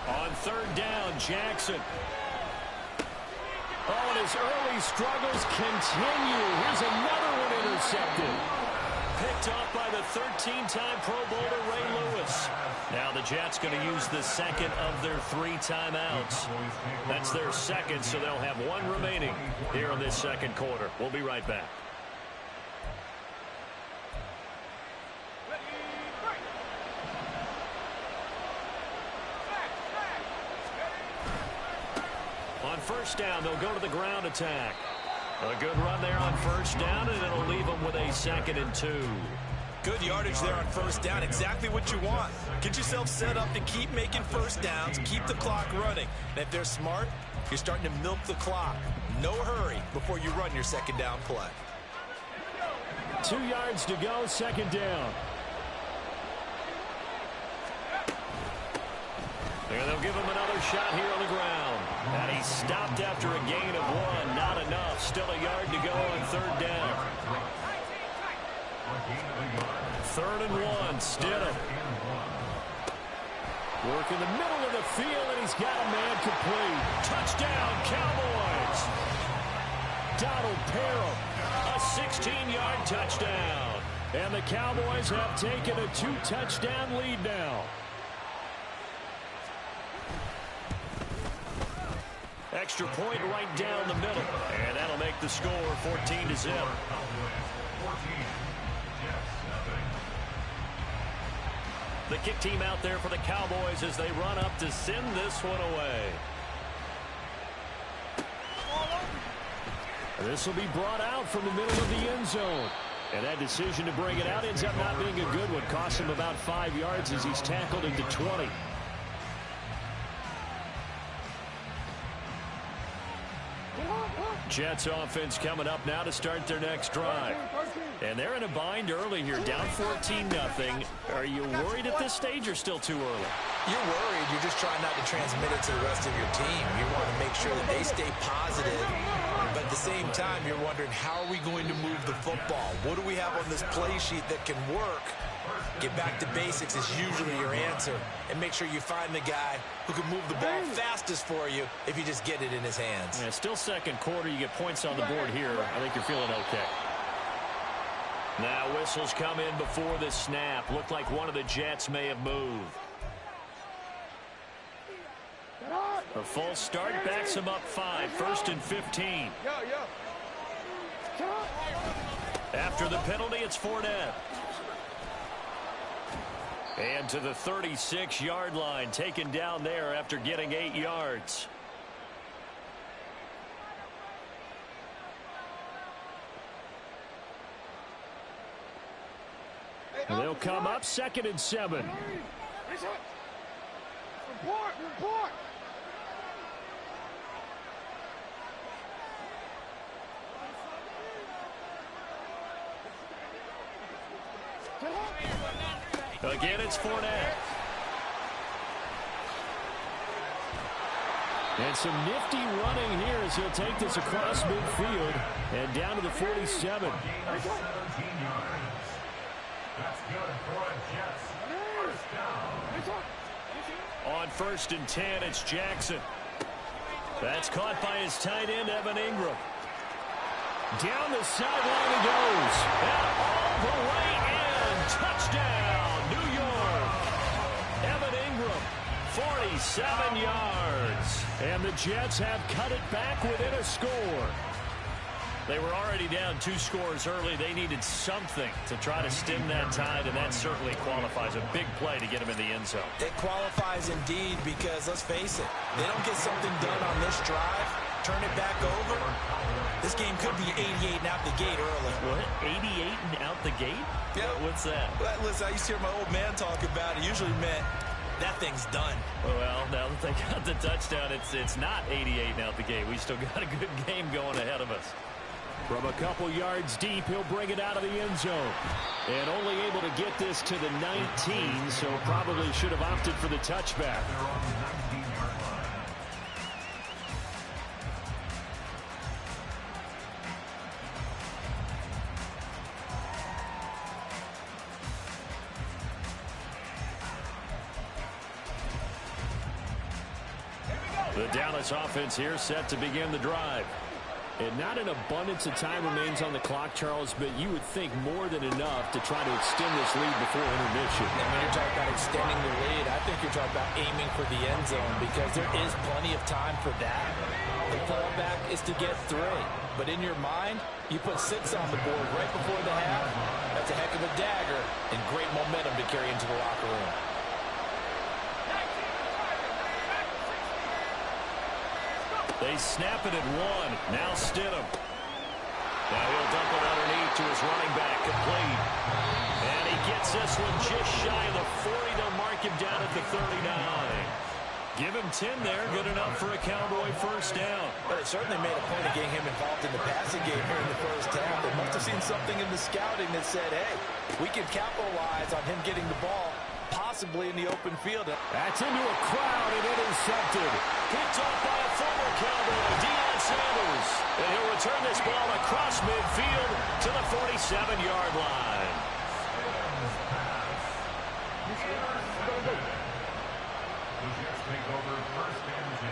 Speaker 6: On third down, Jackson. Oh, and his early struggles continue. Here's another one intercepted. Picked off by the 13-time Pro Bowler Ray Lewis. Now the Jets going to use the second of their 3 timeouts. That's their second, so they'll have 1 remaining here in this second quarter. We'll be right back. On first down, they'll go to the ground attack. A good run there on first down, and it'll leave them with a 2nd and 2.
Speaker 3: Good yardage there on first down. Exactly what you want. Get yourself set up to keep making first downs, keep the clock running. And if they're smart, you're starting to milk the clock. No hurry before you run your second down play.
Speaker 7: 2 yards to go, 2nd down.
Speaker 6: And they'll give him another shot here on the ground. And he stopped after a gain of 1. Not enough. Still a yard to go on third down. 3rd and 1. Stidham.
Speaker 7: Work in the middle of the field, and he's got a man complete. Touchdown, Cowboys. Donald Parham.
Speaker 6: A 16-yard touchdown.
Speaker 7: And the Cowboys have taken a 2-touchdown lead now.
Speaker 6: Extra point right down the middle. And that'll make the score 14-0. The kick team out there for the Cowboys as they run up to send this one away.
Speaker 7: This will be brought out from the middle of the end zone. And that decision to bring it out ends up not being a good one. Costs him about 5 yards as he's tackled into 20.
Speaker 6: Jets offense coming up now to start their next drive. And they're in a bind early here, down 14-0. Are you worried at this stage or still too early?
Speaker 3: You're worried. You're just trying not to transmit it to the rest of your team. You want to make sure that they stay positive. But at the same time, you're wondering, how are we going to move the football? What do we have on this play sheet that can work? Get back to basics is usually your answer. And make sure you find the guy who can move the ball fastest for you if you just get it in his hands.
Speaker 6: Yeah, still second quarter. You get points on the board here. I think you're feeling okay. Now whistles come in before the snap. Looked like one of the Jets may have moved. A false start backs him up 5. 1st and 15. After the penalty, it's Fournette. And to the 36-yard line, taken down there after getting 8 yards.
Speaker 7: And they'll come up 2nd and 7.
Speaker 1: Report!
Speaker 6: Again, it's Fournette.
Speaker 7: And some nifty running here as he'll take this across midfield and down to the 47.
Speaker 4: That's good for the Jets. First down.
Speaker 6: On 1st and 10, it's Jackson. That's caught by his tight end, Evan Ingram.
Speaker 7: Down the sideline he goes.
Speaker 6: And all the way in. Touchdown, New York. Evan Ingram, 47 yards.
Speaker 7: And the Jets have cut it back within a score.
Speaker 6: They were already down 2 scores early. They needed something to try to stem that tide, and that certainly qualifies. A big play to get him in the end zone.
Speaker 3: It qualifies indeed because, let's face it, they don't get something done on this drive. turn it back over, this game could be 88 and out the gate early.
Speaker 6: What? 88 and out the gate?
Speaker 3: Yeah.
Speaker 6: What's that?
Speaker 3: Well, listen, I used to hear my old man talk about it. It usually meant that thing's done.
Speaker 6: Well, now that they got the touchdown, it's not 88 and out the gate. We still got a good game going ahead of us. From a couple yards deep, he'll bring it out of the end zone. And only able to get this to the 19, so probably should have opted for the touchback. The Dallas offense here set to begin the drive. And not an abundance of time remains on the clock, Charles, but you would think more than enough to try to extend this lead before intermission.
Speaker 5: And when you're talking about extending the lead, I think you're talking about aiming for the end zone because there is plenty of time for that. The fallback is to get 3. But in your mind, you put 6 on the board right before the half. That's a heck of a dagger and great momentum to carry into the locker room.
Speaker 6: They snap it at 1. Now Stidham. Now he'll dump it underneath to his running back, complete. And he gets this one just shy of the 40. They'll mark him down at the 39. Give him 10 there. Good enough for a Cowboy first down.
Speaker 3: But it certainly made a point of getting him involved in the passing game here in the first half. They must have seen something in the scouting that said, hey, we can capitalize on him getting the ball, possibly in the open field.
Speaker 6: That's into a crowd and intercepted. Picked off by a former Cowboy, Deion Sanders. And he'll return this ball across midfield to the 47-yard line.
Speaker 4: The Jets take over first and 10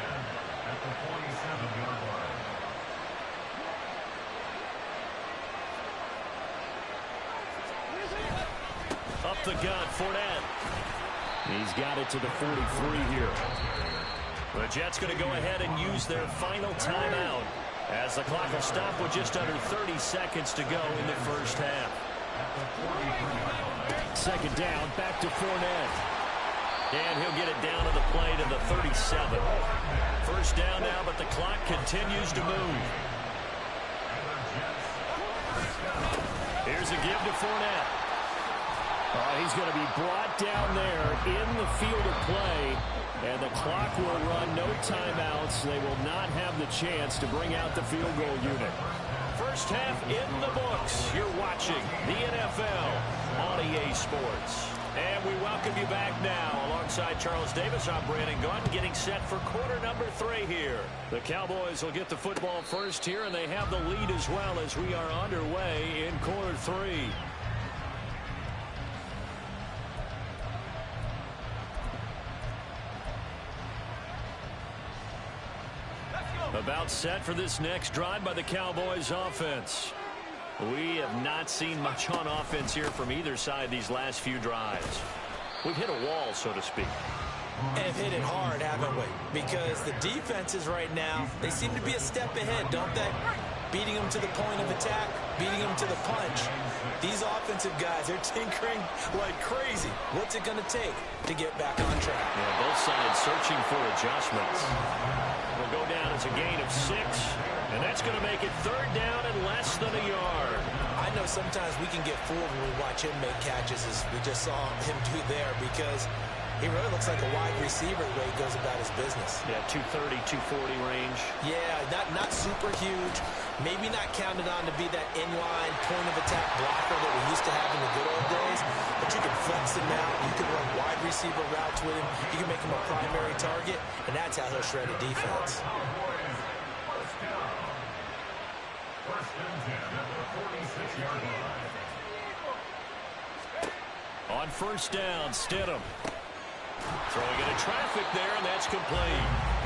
Speaker 4: at the 47-yard line.
Speaker 6: Up the gut, Fournette. He's got it to the 43 here. The Jets going to go ahead and use their final timeout as the clock will stop with just under 30 seconds to go in the first half. Second down, back to Fournette. And he'll get it down to the play to the 37. First down now, but the clock continues to move. Here's a give to Fournette. He's going to be brought down there in the field of play. And the clock will run, no timeouts. They will not have the chance to bring out the field goal unit. First half in the books. You're watching the NFL on EA Sports. And we welcome you back now. Alongside Charles Davis, I'm Brandon Gaudin, getting set for quarter number 3 here. The Cowboys will get the football first here, and they have the lead as well as we are underway in quarter 3. About set for this next drive by the Cowboys offense. We have not seen much on offense here from either side these last few drives. We've hit a wall, so to speak.
Speaker 3: And hit it hard, haven't we? Because the defenses right now, they seem to be a step ahead, don't they? Beating them to the point of attack, beating them to the punch. These offensive guys, they're tinkering like crazy. What's it going to take to get back on track?
Speaker 6: Yeah, both sides searching for adjustments. Will go down as a gain of 6, and that's going to make it third down and less than a yard.
Speaker 3: I know sometimes we can get fooled when we watch him make catches, as we just saw him do there, because he really looks like a wide receiver the way he goes about his business.
Speaker 6: Yeah, 230, 240 range.
Speaker 3: Yeah, not super huge. Maybe not counted on to be that inline point-of-attack blocker that we used to have in the good old days, but you can flex him out. You can run wide receiver routes with him. You can make him a primary target, and that's how he'll shred a defense.
Speaker 4: First and 10 at the 46-yard line.
Speaker 6: On first down, Stidham. Throwing into traffic there, and that's complete.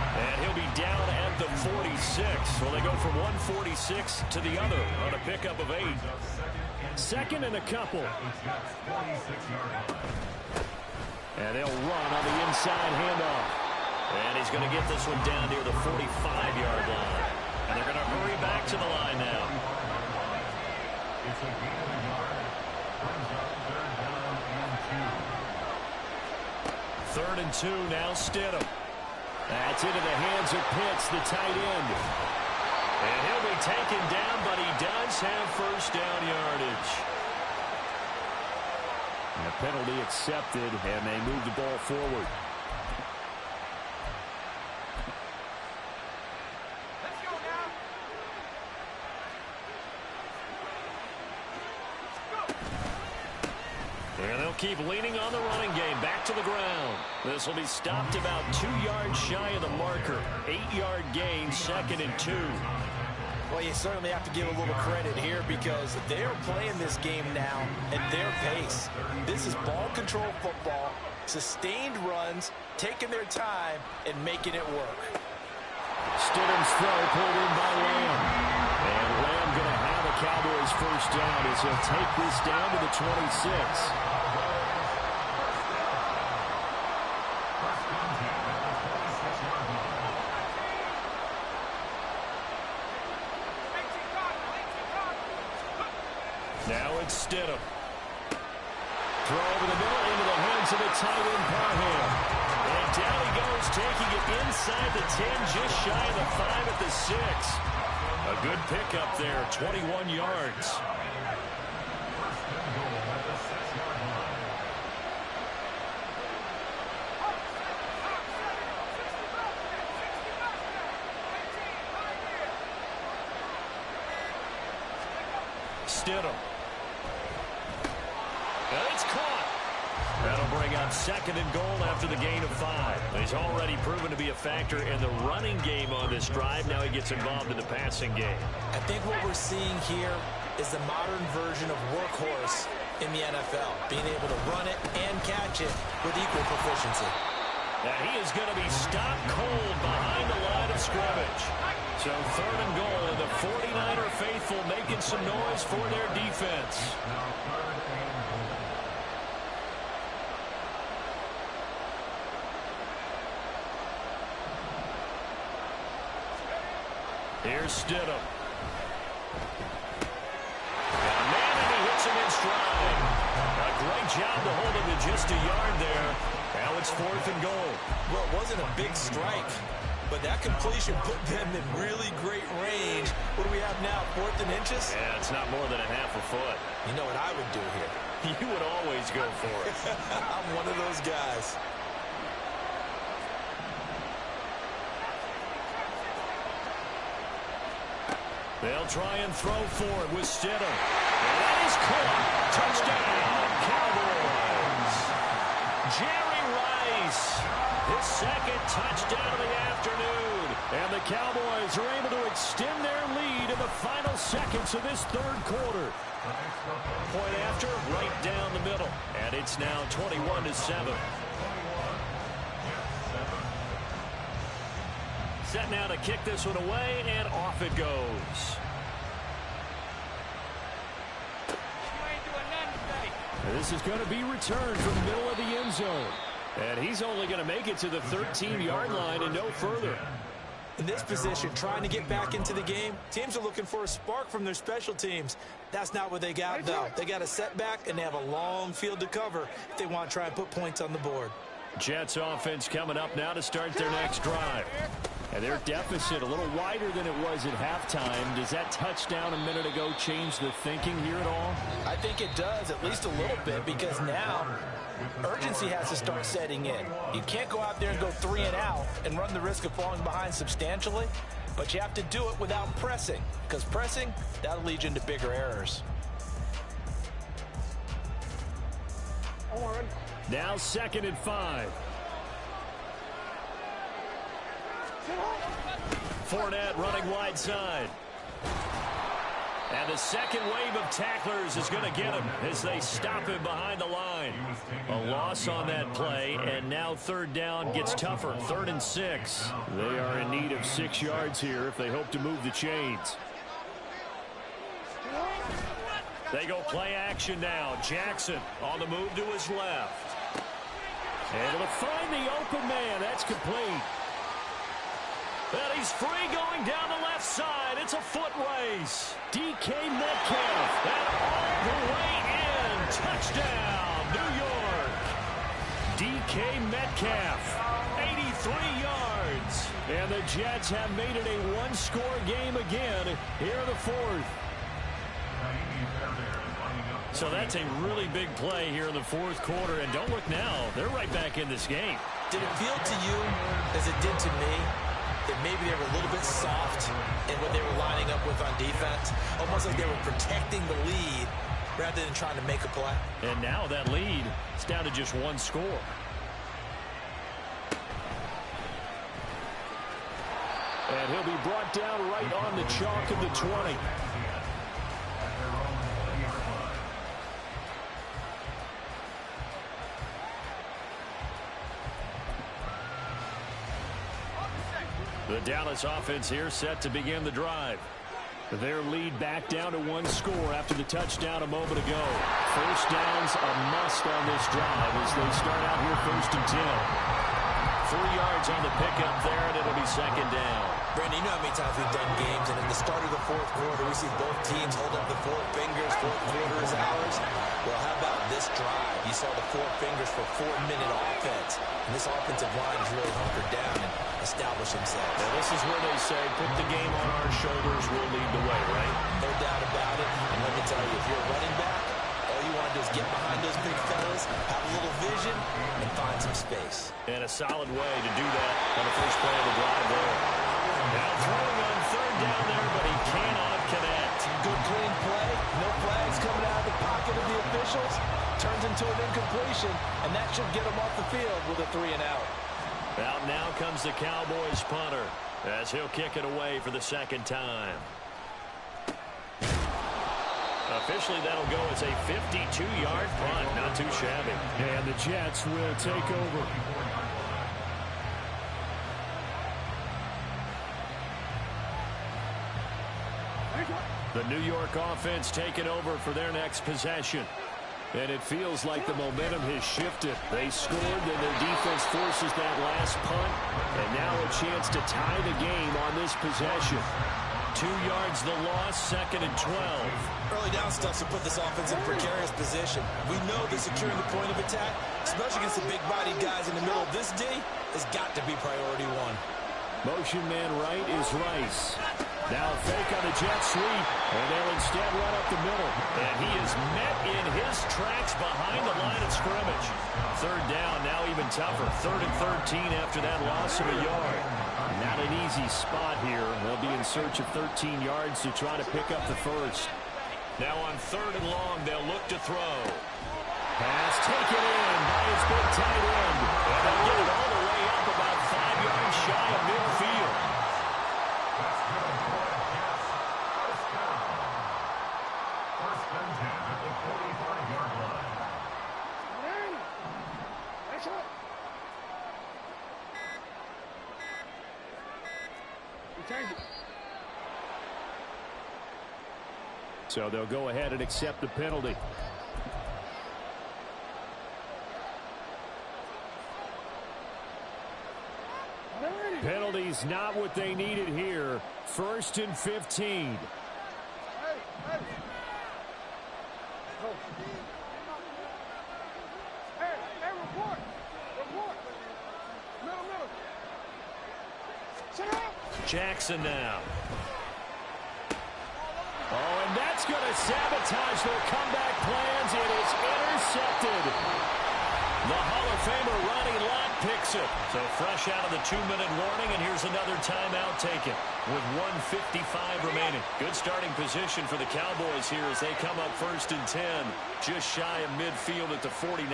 Speaker 6: And he'll be down at the 46. Well, they go from 146 to the other on a pickup of 8. Second and a couple. And they'll run on the inside handoff. And he's going to get this one down near the 45-yard line. And they're going to hurry back to the line now.
Speaker 4: It's a gain of a yard. Brings up third down and 2.
Speaker 6: Third and 2, now Stidham. That's into the hands of Pitts, the tight end. And he'll be taken down, but he does have first down yardage. And a penalty accepted, and they move the ball forward. And they'll keep leaning on the running game. Back to the ground. This will be stopped about 2 yards shy of the marker. 8-yard gain, 2nd and 2.
Speaker 5: Well, you certainly have to give a little credit here because they are playing this game now at their pace. This is ball control football, sustained runs, taking their time, and making it work.
Speaker 6: Stidham's throw pulled in by Lamb. And Lamb going to have a Cowboys first down as he'll take this down to the 26. Now it's Stidham. Throw over the middle into the hands of the tight end, Parham. And down he goes, taking it inside the 10, just shy of the 5 at the 6. A good pickup there, 21 yards. Stidham. And it's caught. That'll bring up 2nd and goal after the gain of 5. He's already proven to be a factor in the running game on this drive. Now he gets involved in the passing game.
Speaker 3: I think what we're seeing here is the modern version of workhorse in the NFL, being able to run it and catch it with equal proficiency.
Speaker 6: And he is going to be stopped cold behind the line of scrimmage. So 3rd and goal, and the 49er faithful making some noise for their defense. Here's Stidham. And man, and he hits him in stride. A great job to hold him to just a yard there. Now it's 4th and goal.
Speaker 3: Well, it wasn't a big strike, but that completion put them in really great range. What do we have now, 4th and inches?
Speaker 6: Yeah, it's not more than a half a foot.
Speaker 3: You know what I would do here?
Speaker 6: You would always go for it.
Speaker 3: I'm one of those guys.
Speaker 6: They'll try and throw for it with Stidham. And that is caught. Touchdown, Cowboys. Jerry Rice, his 2nd touchdown of the afternoon. And the Cowboys are able to extend their lead in the final seconds of this 3rd quarter. Point after, right down the middle. And it's now 21-7. Set now to kick this one away, and off it goes. This is going to be returned from the middle of the end zone. And he's only going to make it to the 13-yard line and no further.
Speaker 3: In this position, trying to get back into the game, teams are looking for a spark from their special teams. That's not what they got, though. They got a setback, and they have a long field to cover if they want to try and put points on the board.
Speaker 6: Jets offense coming up now to start their next drive. And their deficit a little wider than it was at halftime. Does that touchdown a minute ago change the thinking here at all?
Speaker 5: I think it does, at least a little bit, because now urgency has to start setting in. You can't go out there and go 3 and out and run the risk of falling behind substantially, but you have to do it without pressing, because pressing, that'll lead you into bigger errors.
Speaker 6: Now 2nd and 5. Fournette running wide side. And the second wave of tacklers is going to get him as they stop him behind the line. A loss on that play, and now 3rd down gets tougher. 3rd and 6. They are in need of 6 yards here if they hope to move the chains. They go play action now. Jackson on the move to his left. Able to find the open man. That's complete. And he's free going down the left side. It's a foot race. DK Metcalf. And all the way in. Touchdown, New York. DK Metcalf. 3 yards. And the Jets have made it a one-score game again here in the fourth. So that's a really big play here in the fourth quarter. And don't look now, they're right back in this game.
Speaker 3: Did it feel to you, as it did to me, that maybe they were a little bit soft in what they were lining up with on defense? Almost like they were protecting the lead rather than trying to make a play.
Speaker 6: And now that lead is down to just one score. And he'll be brought down right on the chalk of the 20. The Dallas offense here set to begin the drive. Their lead back down to one score after the touchdown a moment ago. First down's a must on this drive as they start out here 1st and 10. 3 yards on the pickup there, and it'll be 2nd down.
Speaker 3: Brandon, you know how many times we've done games, and in the start of the fourth quarter, we see both teams hold up the 4 fingers, fourth quarter is ours. Well, how about this drive? You saw the 4 fingers for 4-minute offense, and this offensive line is really hunkered down and established themselves.
Speaker 6: Now, this is where they say, put the game on our shoulders, we'll lead the way, right?
Speaker 3: No doubt about it, and let me tell you, if you're a running back, all you want to do is get behind those big fellas, have a little vision, and find some space.
Speaker 6: And a solid way to do that on the first play of the drive there. Now throwing on 3rd down there, but he cannot connect.
Speaker 3: Good clean play, no flags coming out of the pocket of the officials. Turns into an incompletion, and that should get him off the field with a 3 and out.
Speaker 6: Out now comes the Cowboys punter as he'll kick it away for the 2nd time. Officially, that'll go as a 52-yard punt. Not too shabby.
Speaker 7: And the Jets will take over.
Speaker 6: The New York offense taking over for their next possession. And it feels like the momentum has shifted. They scored, then their defense forces that last punt. And now a chance to tie the game on this possession. 2 yards the loss, 2nd and 12.
Speaker 3: Early down stuff to put this offense in precarious position. We know that securing the point of attack, especially against the big-bodied guys in the middle of this D, has got to be priority 1.
Speaker 6: Motion man right is Rice. Now fake on the jet sweep, and they'll instead run up the middle. And he is met in his tracks behind the line of scrimmage. 3rd down, now even tougher. 3rd and 13 after that loss of a yard. Not an easy spot here. They'll be in search of 13 yards to try to pick up the first. Now on 3rd and long, they'll look to throw. Pass taken in by his big tight end. And they'll get it all the way up about 5 yards shy of midfield. So they'll go ahead and accept the penalty. Penalty's not what they needed here. 1st and 15. Jackson now. Oh, and that's going to sabotage their comeback plans. It is intercepted. The Hall of Famer Ronnie Lott picks it. So fresh out of the 2-minute warning, and here's another timeout taken with 1:55 remaining. Good starting position for the Cowboys here as they come up 1st and 10, just shy of midfield at the 49.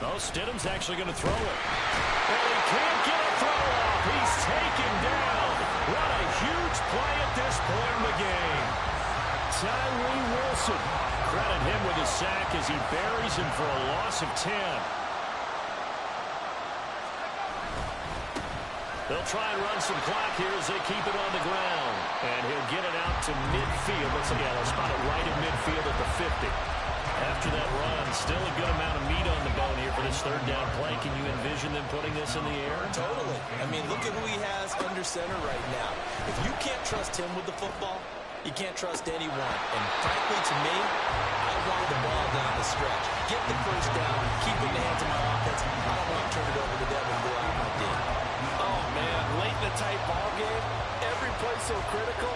Speaker 6: Oh, Stidham's actually going to throw it. And he can't get a throw off. He's taken down. What a huge play at this point in the game. Tyree Wilson. Credit him with a sack as he buries him for a loss of 10. They'll try and run some clock here as they keep it on the ground. And he'll get it out to midfield. Let's see, they'll spot it right at midfield at the 50. After that run, still a good amount of meat on the bone here for this 3rd down play. Can you envision them putting this in the air?
Speaker 3: Totally. I mean, look at who he has under center right now. If you can't trust him with the football, You can't trust anyone. And frankly, to me, I want the ball down the stretch. Get the first down, keep it in the hands of my offense. I don't want to turn it over to them and go out my D.
Speaker 5: Oh, man, late in the tight ball game, every play so critical,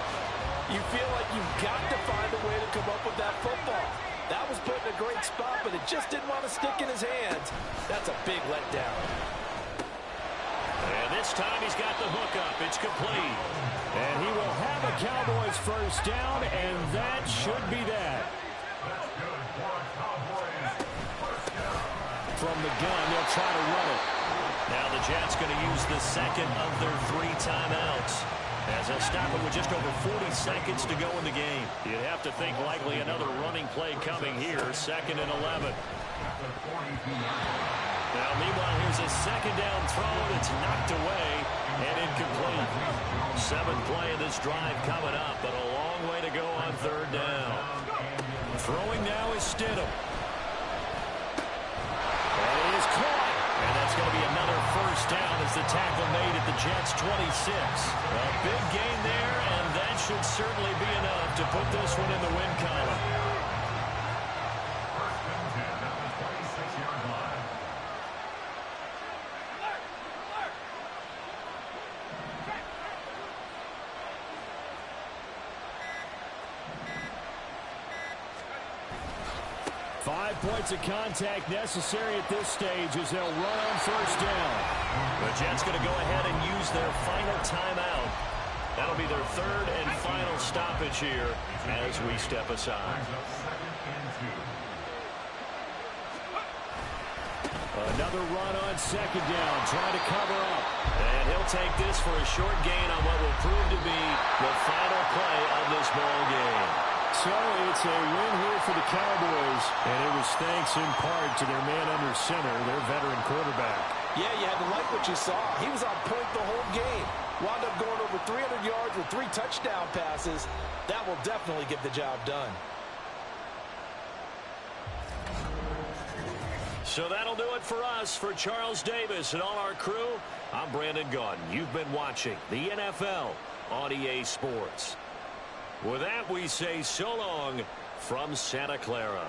Speaker 5: you feel like you've got to find a way to come up with that football. That was put in a great spot, but it just didn't want to stick in his hands. That's a big letdown.
Speaker 6: And this time he's got the hook up. It's complete.
Speaker 7: And he will have a Cowboys first down, and that should be that. From the gun, they'll try to run it.
Speaker 6: Now the Jets going to use the second of their 3 timeouts, as they'll stop it with just over 40 seconds to go in the game. You'd have to think likely another running play coming here, 2nd and 11. Now, meanwhile, here's a second down throw that's knocked away and incomplete. 7th play of this drive coming up, but a long way to go on 3rd down. Throwing now is Stidham. And it is caught. And that's going to be another first down as the tackle made at the Jets' 26. A big gain there, and that should certainly be enough to put this one in the win column.
Speaker 7: 5 points of contact necessary at this stage as they'll run on first down.
Speaker 6: The Jets going to go ahead and use their final timeout. That'll be their 3rd and final stoppage here as we step aside.
Speaker 7: Another run on 2nd down, trying to cover up.
Speaker 6: And he'll take this for a short gain on what will prove to be the final play of this ball game.
Speaker 7: So it's a win here for the Cowboys, and it was thanks in part to their man under center, their veteran quarterback.
Speaker 5: Yeah, you had to like what you saw. He was on point the whole game. Wound up going over 300 yards with 3 touchdown passes. That will definitely get the job done.
Speaker 6: So that'll do it for us. For Charles Davis and all our crew, I'm Brandon Gaudin. You've been watching the NFL on EA Sports. With that, we say so long from Santa Clara.